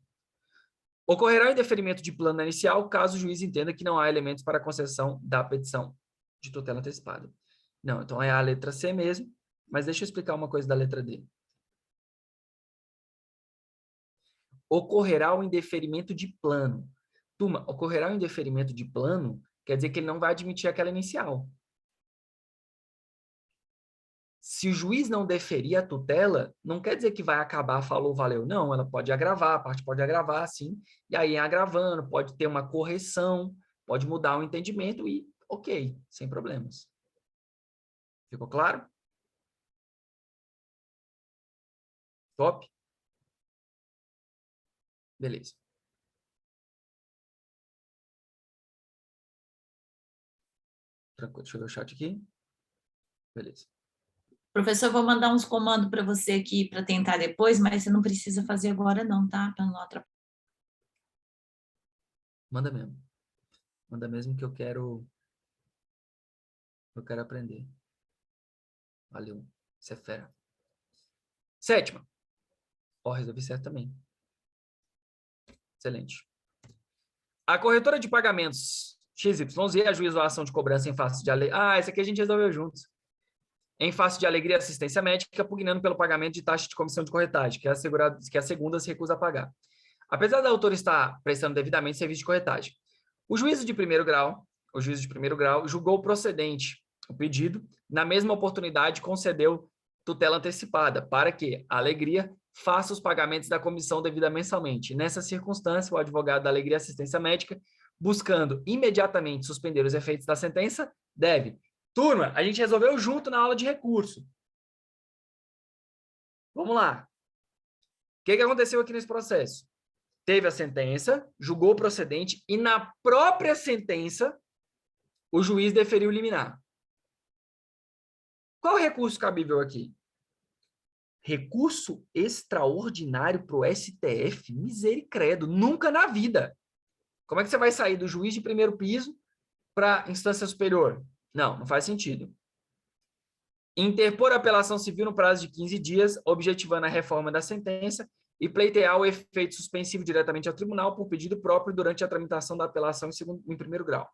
Ocorrerá o indeferimento de plano inicial caso o juiz entenda que não há elementos para a concessão da petição de tutela antecipada. Não, então é a letra C mesmo, mas deixa eu explicar uma coisa da letra D. Ocorrerá o indeferimento de plano. Turma, ocorrerá o indeferimento de plano quer dizer que ele não vai admitir aquela inicial. Se o juiz não deferir a tutela, não quer dizer que vai acabar, falou, valeu. Não, ela pode agravar, a parte pode agravar, sim. E aí, agravando, pode ter uma correção, pode mudar o entendimento e ok, sem problemas. Ficou claro? Top? Beleza. Tranquilo, deixa eu ver o chat aqui. Beleza. Professor, eu vou mandar uns comandos para você aqui para tentar depois, mas você não precisa fazer agora não, tá? Para não atrapalhar. Manda mesmo. Manda mesmo que eu quero aprender. Valeu. Você é fera. 7ª. Ó, resolvi certo também. Excelente. A corretora de pagamentos XYZ ajuizou a ação de cobrança em face de alegria. Ah, esse aqui a gente resolveu juntos. Em face de alegria e assistência médica, pugnando pelo pagamento de taxa de comissão de corretagem, que a segunda se recusa a pagar. Apesar da autora estar prestando devidamente serviço de corretagem. O juízo de primeiro grau julgou procedente o pedido, na mesma oportunidade concedeu tutela antecipada, para que a alegria faça os pagamentos da comissão devida mensalmente. Nessa circunstância, o advogado da alegria e assistência médica, buscando imediatamente suspender os efeitos da sentença, deve. Turma, a gente resolveu junto na aula de recurso. Vamos lá. O que aconteceu aqui nesse processo? teve a sentença, julgou procedente e na própria sentença o juiz deferiu liminar. Qual o recurso cabível aqui? Recurso extraordinário para o STF? Misericredo, nunca na vida. Como é que você vai sair do juiz de primeiro piso para instância superior? Não faz sentido. Interpor apelação civil no prazo de 15 dias, objetivando a reforma da sentença e pleitear o efeito suspensivo diretamente ao tribunal por pedido próprio durante a tramitação da apelação em primeiro grau.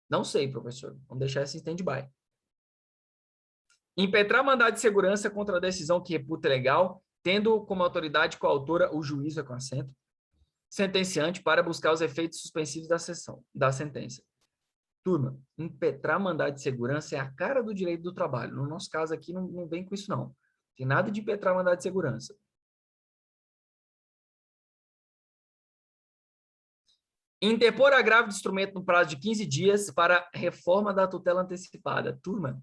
Não sei, professor. Vamos deixar esse em stand-by. Impetrar mandado de segurança contra a decisão que reputa legal, tendo como autoridade coautora o juiz com assento sentenciante para buscar os efeitos suspensivos da sentença. Turma, impetrar mandado de segurança é a cara do direito do trabalho. No nosso caso aqui, não vem com isso, não. Tem nada de impetrar mandado de segurança. Interpor agravo de instrumento no prazo de 15 dias para reforma da tutela antecipada. Turma,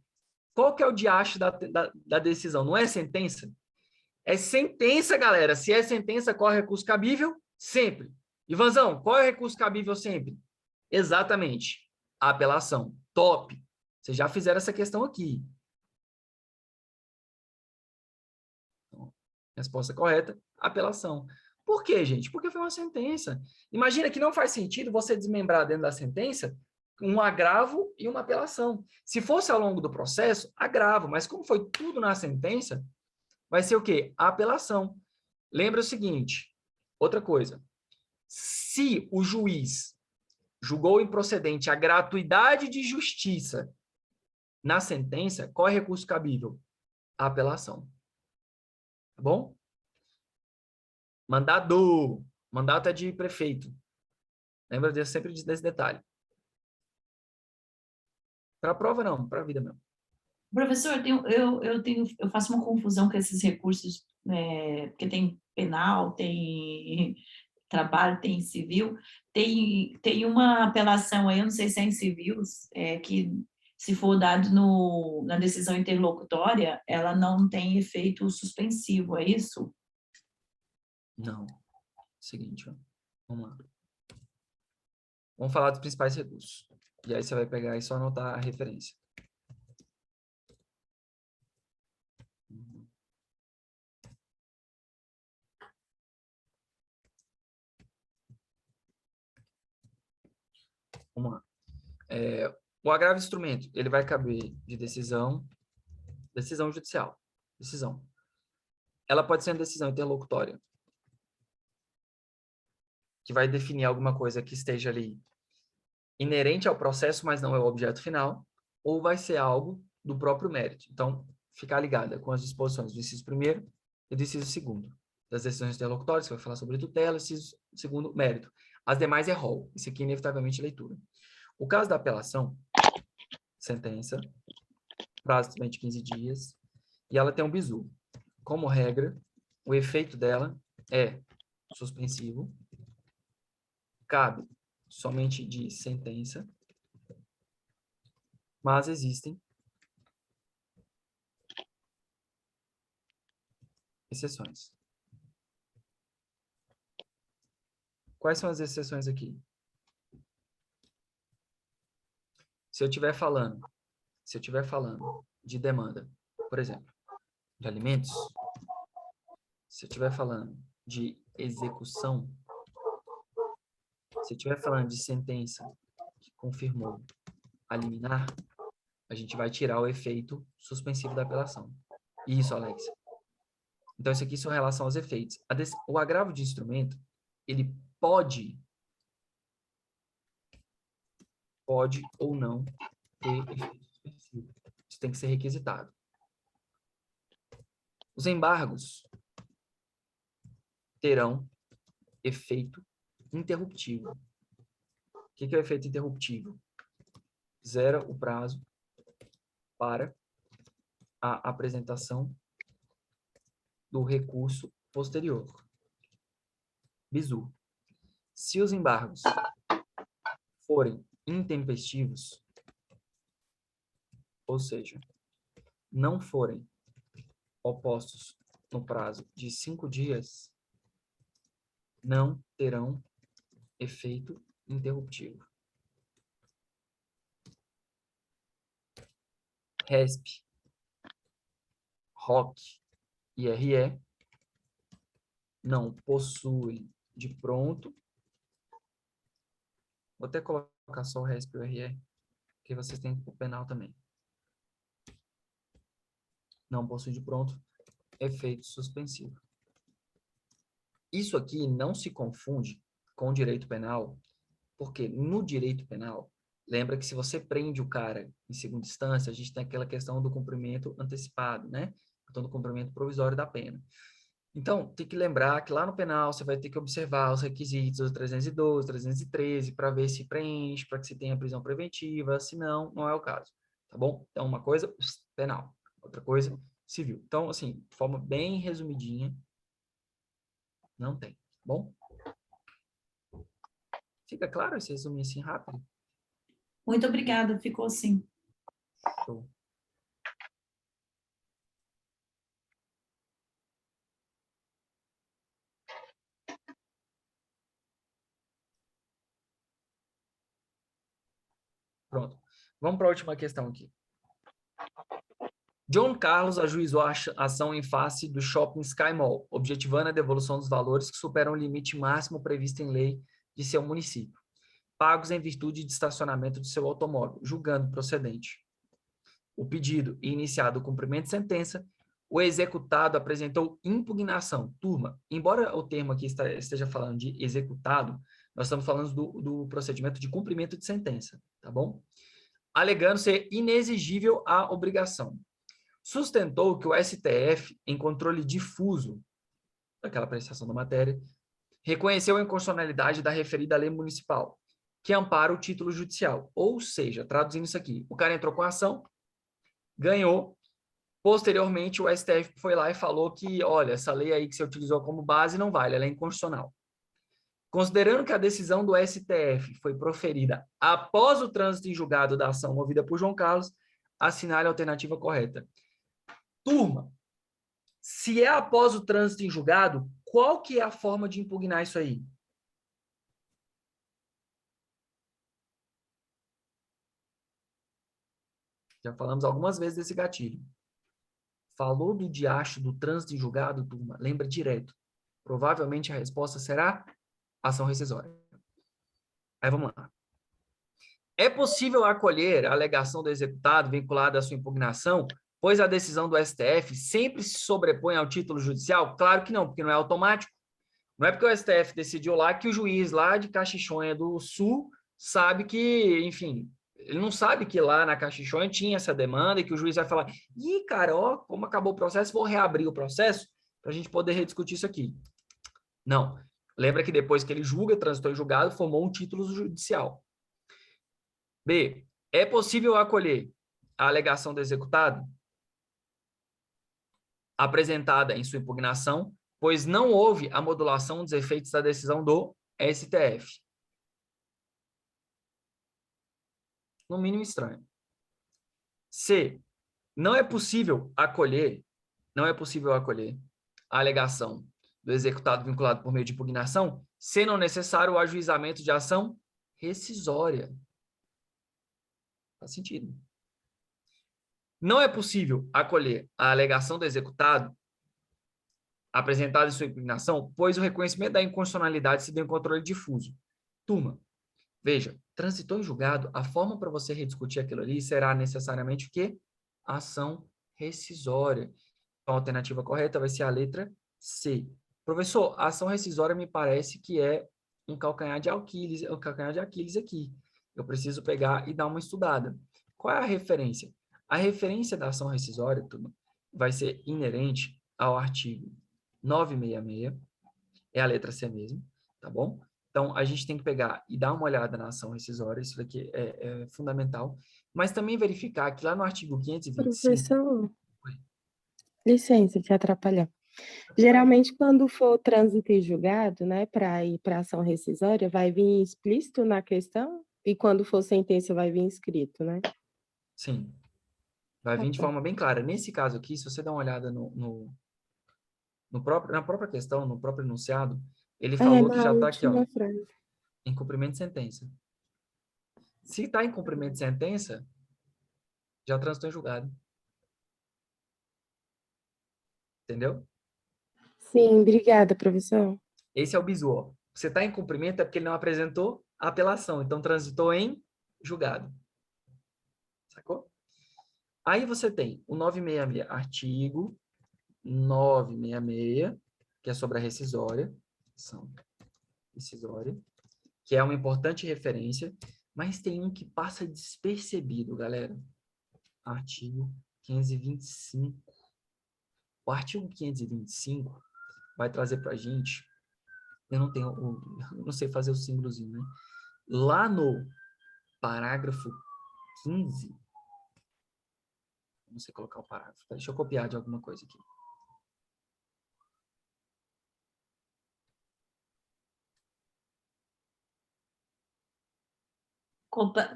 qual que é o diacho da decisão? Não é sentença? É sentença, galera. Se é sentença, qual é o recurso cabível? Sempre. Ivanzão, qual é o recurso cabível sempre? Exatamente. A apelação. Top. Vocês já fizeram essa questão aqui. Resposta correta, apelação. Por quê, gente? Porque foi uma sentença. Imagina que não faz sentido você desmembrar dentro da sentença um agravo e uma apelação. Se fosse ao longo do processo, agravo. Mas como foi tudo na sentença, vai ser o quê? A apelação. Lembra o seguinte, outra coisa. Se o juiz julgou improcedente a gratuidade de justiça na sentença, qual é o recurso cabível? A apelação. Tá bom? Mandado. Mandato é de prefeito. Lembra sempre desse detalhe. Para a prova, não. Para a vida mesmo. Professor, eu faço uma confusão com esses recursos, porque tem penal, tem trabalho, tem civil. Tem uma apelação aí, eu não sei se é em civil, que se for dado na decisão interlocutória, ela não tem efeito suspensivo, é isso? Não. Seguinte, ó. Vamos lá. Vamos falar dos principais recursos. E aí você vai pegar e só anotar a referência. Vamos lá. O agravo de instrumento, ele vai caber de decisão judicial. Decisão. Ela pode ser uma decisão interlocutória, que vai definir alguma coisa que esteja ali inerente ao processo, mas não é o objeto final, ou vai ser algo do próprio mérito. Então, ficar ligada com as disposições do inciso 1º e do inciso 2º. Das decisões interlocutórias, que vai falar sobre tutela, inciso 2º, mérito. As demais é rol. Isso aqui, inevitavelmente, é leitura. O caso da apelação, sentença, prazo também de 15 dias, e ela tem um bizu. Como regra, o efeito dela é suspensivo, cabe somente de sentença, mas existem exceções. Quais são as exceções aqui? Se eu estiver falando de demanda, por exemplo, de alimentos, se eu estiver falando de execução, se eu estiver falando de sentença que confirmou a liminar, a gente vai tirar o efeito suspensivo da apelação. Isso, Alex. Então, isso aqui são em relação aos efeitos. O agravo de instrumento, ele pode ou não ter efeito suspensivo. Isso tem que ser requisitado. Os embargos terão efeito interruptivo. O que é o efeito interruptivo? Zera o prazo para a apresentação do recurso posterior. Bizu. Se os embargos forem intempestivos, ou seja, não forem opostos no prazo de 5 dias, não terão efeito interruptivo. RESP, ROC e RE não possuem de pronto. Vou até colocar só o RESP e o RE, que vocês têm o penal também. Não possui de pronto efeito suspensivo. Isso aqui não se confunde com o direito penal, porque no direito penal, lembra que se você prende o cara em segunda instância, a gente tem aquela questão do cumprimento antecipado, né? Então, do cumprimento provisório da pena. Então, tem que lembrar que lá no penal você vai ter que observar os requisitos do 312, 313, para ver se preenche, para que se tenha prisão preventiva, se não, não é o caso, tá bom? Então, uma coisa, penal, outra coisa, civil. Então, assim, de forma bem resumidinha, não tem, tá bom? Fica claro esse resumo assim rápido? Muito obrigada, ficou assim. Show. Pronto. Vamos para a última questão aqui. John Carlos ajuizou a ação em face do Shopping Sky Mall, objetivando a devolução dos valores que superam o limite máximo previsto em lei de seu município, pagos em virtude de estacionamento de seu automóvel, julgando procedente o pedido e iniciado o cumprimento de sentença, o executado apresentou impugnação. Turma, embora o termo aqui esteja falando de executado, nós estamos falando do procedimento de cumprimento de sentença, tá bom? Alegando ser inexigível a obrigação. Sustentou que o STF, em controle difuso daquela apreciação da matéria, reconheceu a inconstitucionalidade da referida lei municipal, que ampara o título judicial. Ou seja, traduzindo isso aqui, o cara entrou com a ação, ganhou, posteriormente o STF foi lá e falou que, olha, essa lei aí que você utilizou como base não vale, ela é inconstitucional. Considerando que a decisão do STF foi proferida após o trânsito em julgado da ação movida por João Carlos, assinale a alternativa correta. Turma, se é após o trânsito em julgado, qual que é a forma de impugnar isso aí? Já falamos algumas vezes desse gatilho. Falou do diacho do trânsito em julgado, turma, lembra direto. Provavelmente a resposta será ação rescisória. Aí vamos lá. É possível acolher a alegação do executado vinculada à sua impugnação, pois a decisão do STF sempre se sobrepõe ao título judicial? Claro que não, porque não é automático. Não é porque o STF decidiu lá que o juiz lá de Caxixonha do Sul sabe que, enfim, ele não sabe que lá na Caxixonha tinha essa demanda e que o juiz vai falar, ih, cara, ó, como acabou o processo, vou reabrir o processo para a gente poder rediscutir isso aqui. Não. Lembra que depois que ele julga, transitou em julgado, formou um título judicial. B. É possível acolher a alegação do executado apresentada em sua impugnação, pois não houve a modulação dos efeitos da decisão do STF. No mínimo estranho. C. Não é possível acolher a alegação do executado vinculado por meio de impugnação, sendo necessário o ajuizamento de ação rescisória. Faz sentido. Não é possível acolher a alegação do executado apresentada em sua impugnação, pois o reconhecimento da inconstitucionalidade se deu em controle difuso. Turma, veja, transitou em julgado, a forma para você rediscutir aquilo ali será necessariamente o quê? Ação rescisória. Então, a alternativa correta vai ser a letra C. Professor, a ação rescisória me parece que é um calcanhar de Aquiles aqui. Eu preciso pegar e dar uma estudada. Qual é a referência? A referência da ação rescisória, turma, vai ser inerente ao artigo 966, é a letra C mesmo, tá bom? Então, a gente tem que pegar e dar uma olhada na ação rescisória, isso daqui é fundamental, mas também verificar que lá no artigo 525... Professor, licença te atrapalhar. Geralmente, quando for trânsito em julgado, né, para ir para ação rescisória, vai vir explícito na questão, e quando for sentença vai vir escrito, né? Sim, vai vir de forma bem clara. Nesse caso aqui, se você dá uma olhada na própria questão, no próprio enunciado, Ele falou que na já está aqui, ó, última frase. em cumprimento de sentença. Se está em cumprimento de sentença, já transitou em julgado. Entendeu? Sim, obrigada, professor. Esse é o bizu, ó. Você está em cumprimento é porque ele não apresentou a apelação, então transitou em julgado. Sacou? Aí você tem o 966, artigo 966, que é sobre a rescisória, que é uma importante referência, mas tem um que passa despercebido, galera. Artigo 525. O artigo 525 vai trazer para a gente, eu não sei fazer o símbolozinho, né? Lá no parágrafo 15, não sei colocar o parágrafo, deixa eu copiar de alguma coisa aqui.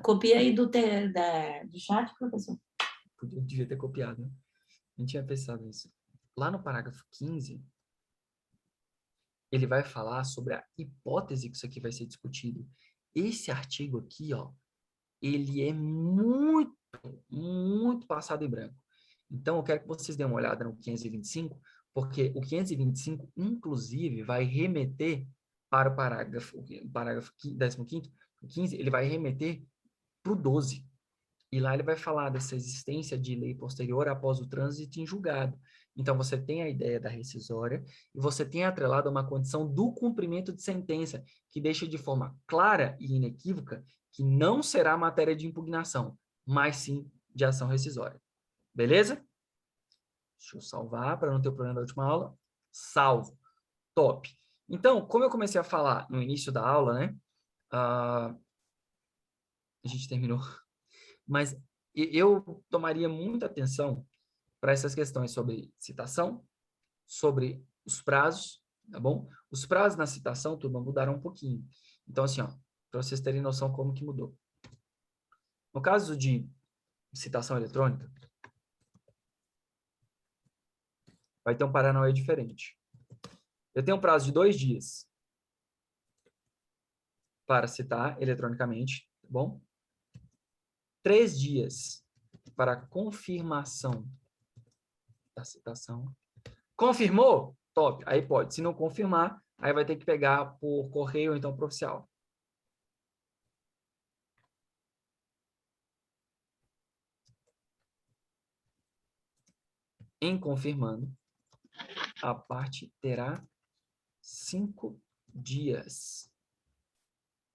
Copia aí do chat, professor. Devia ter copiado, né? Não tinha pensado nisso. Lá no parágrafo 15, ele vai falar sobre a hipótese que isso aqui vai ser discutido. Esse artigo aqui, ó, ele é muito, muito passado em branco. Então, eu quero que vocês dêem uma olhada no 525, porque o 525, inclusive, vai remeter para o parágrafo 15º, o 15, ele vai remeter para o 12. E lá ele vai falar dessa existência de lei posterior após o trânsito em julgado. Então, você tem a ideia da rescisória e você tem atrelado a uma condição do cumprimento de sentença, que deixa de forma clara e inequívoca que não será matéria de impugnação, mas sim de ação rescisória. Beleza? Deixa eu salvar para não ter problema da última aula. Salvo. Top. Então, como eu comecei a falar no início da aula, né? A gente terminou. Mas eu tomaria muita atenção para essas questões sobre citação, sobre os prazos, tá bom? Os prazos na citação, turma, mudaram um pouquinho. Então, assim, ó, para vocês terem noção como que mudou. No caso de citação eletrônica, vai ter um paranauê diferente. Eu tenho um prazo de 2 dias para citar eletronicamente, tá bom? 3 dias para confirmação da citação. Confirmou? Top. Aí pode. Se não confirmar, aí vai ter que pegar por correio ou então por oficial. Em confirmando, a parte terá 5 dias.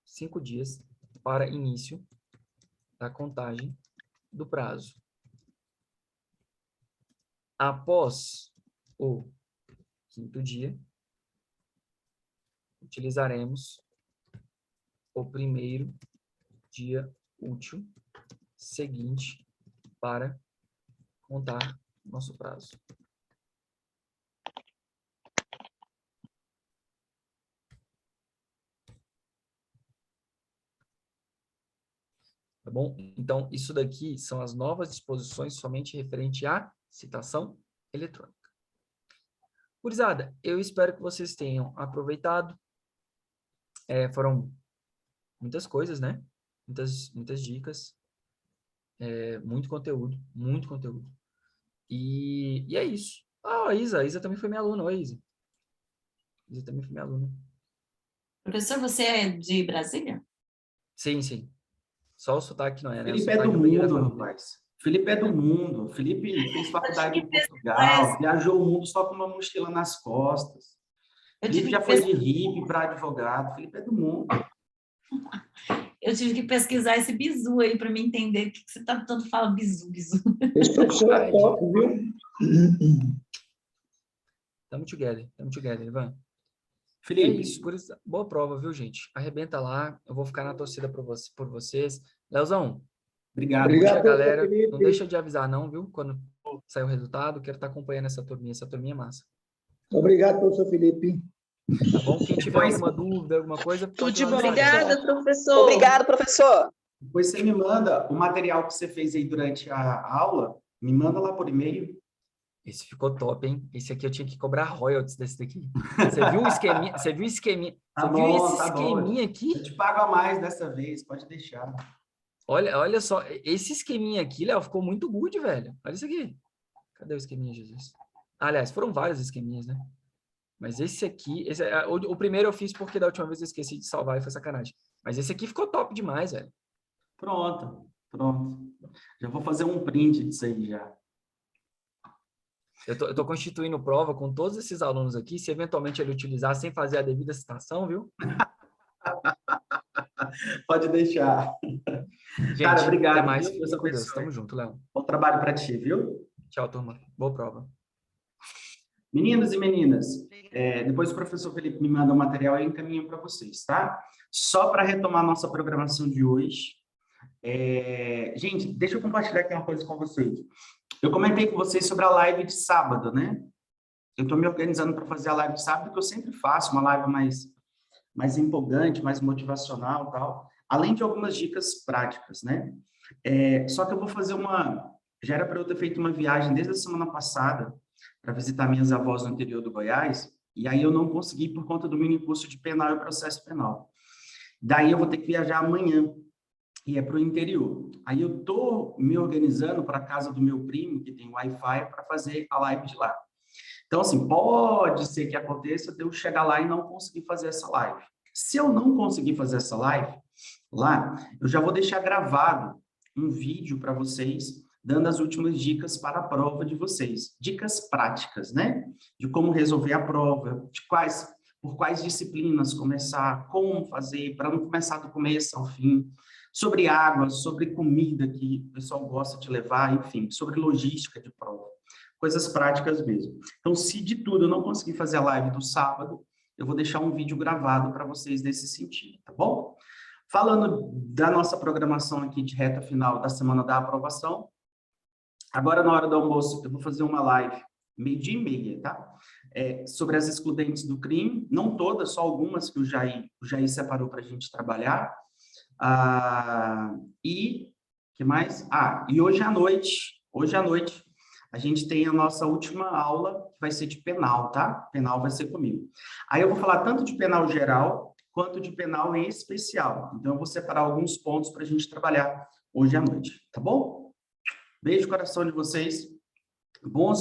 5 dias para início da contagem do prazo. Após o 5º dia, utilizaremos o primeiro dia útil seguinte para contar nosso prazo. Tá bom? Então, isso daqui são as novas disposições somente referente à citação eletrônica. Gurizada, eu espero que vocês tenham aproveitado. Foram muitas coisas, né? Muitas dicas. Muito conteúdo, muito conteúdo. E é isso. Ah, a Isa também foi minha aluna. Oi, Isa. Isa também foi minha aluna. Professor, você é de Brasília? Sim, sim. Só o sotaque não é, né? Felipe é do mundo, rapaz. Felipe é do mundo. Felipe fez faculdade em Portugal, viajou o mundo só com uma mochila nas costas. Felipe já foi de hippie para advogado. Felipe é do mundo. Eu tive que pesquisar esse bizu aí para me entender o que você está tanto falando bizu. Esse professor é top, viu? Tamo together, Ivan. Felipe. Isso, por isso, boa prova, viu, gente? Arrebenta lá, eu vou ficar na torcida por vocês. Leozão, obrigado. Obrigado, galera. Felipe. Não deixa de avisar, não, viu? Quando sair o resultado, quero estar acompanhando essa turminha é massa. Obrigado, professor Felipe. Tá bom? Quem tiver alguma dúvida, alguma coisa, pode Tudo de bom. mandar. Obrigada, professor. Obrigado, professor. Depois você me manda o material que você fez aí durante a aula, me manda lá por e-mail. Esse ficou top, hein? Esse aqui eu tinha que cobrar royalties desse daqui. Você viu o esqueminha? Você viu o esqueminha? Tá Você viu bom, esse tá bom. esqueminha aqui? Eu te pago a mais dessa vez, pode deixar. Olha só, esse esqueminha aqui, Léo, ficou muito good, velho. Olha isso aqui. Cadê o esqueminha, Jesus? Aliás, foram vários esqueminhas, né? Mas esse aqui, o primeiro eu fiz porque da última vez eu esqueci de salvar e foi sacanagem. Mas esse aqui ficou top demais, velho. Pronto. Já vou fazer um print disso aí já. Eu tô constituindo prova com todos esses alunos aqui, se eventualmente ele utilizar sem fazer a devida citação, viu? Pode deixar. Gente, Cara, obrigado. até mais. Viu? Fica com Deus. Tamo junto, Léo. Bom trabalho para ti, viu? Tchau, turma. Boa prova. Meninos e meninas, depois o professor Felipe me manda o material e eu encaminho para vocês, tá? Só para retomar nossa programação de hoje. Gente, deixa eu compartilhar aqui uma coisa com vocês. Eu comentei com vocês sobre a live de sábado, né? Eu estou me organizando para fazer a live de sábado, que eu sempre faço, uma live mais empolgante, mais motivacional e tal, além de algumas dicas práticas, né? Só que eu vou fazer já era para eu ter feito uma viagem desde a semana passada para visitar minhas avós no interior do Goiás, e aí eu não consegui por conta do mini curso de penal e processo penal. Daí eu vou ter que viajar amanhã, e é para o interior. Aí eu estou me organizando para a casa do meu primo, que tem Wi-Fi, para fazer a live de lá. Então, assim, pode ser que aconteça de eu chegar lá e não conseguir fazer essa live. Se eu não conseguir fazer essa live lá, eu já vou deixar gravado um vídeo para vocês, dando as últimas dicas para a prova de vocês. Dicas práticas, né? De como resolver a prova, por quais disciplinas começar, como fazer, para não começar do começo ao fim, sobre água, sobre comida que o pessoal gosta de levar, enfim, sobre logística de prova. Coisas práticas mesmo. Então, se de tudo eu não conseguir fazer a live do sábado, eu vou deixar um vídeo gravado para vocês nesse sentido, tá bom? Falando da nossa programação aqui de reta final da semana da aprovação, agora na hora do almoço eu vou fazer uma live, 12h30, tá? Sobre as excludentes do crime, não todas, só algumas que o Jair separou para a gente trabalhar. E que mais? E hoje à noite, a gente tem a nossa última aula, que vai ser de penal, tá? Penal vai ser comigo. Aí eu vou falar tanto de penal geral, quanto de penal especial. Então, eu vou separar alguns pontos para a gente trabalhar hoje à noite, tá bom? Beijo no coração de vocês. Bons estudos.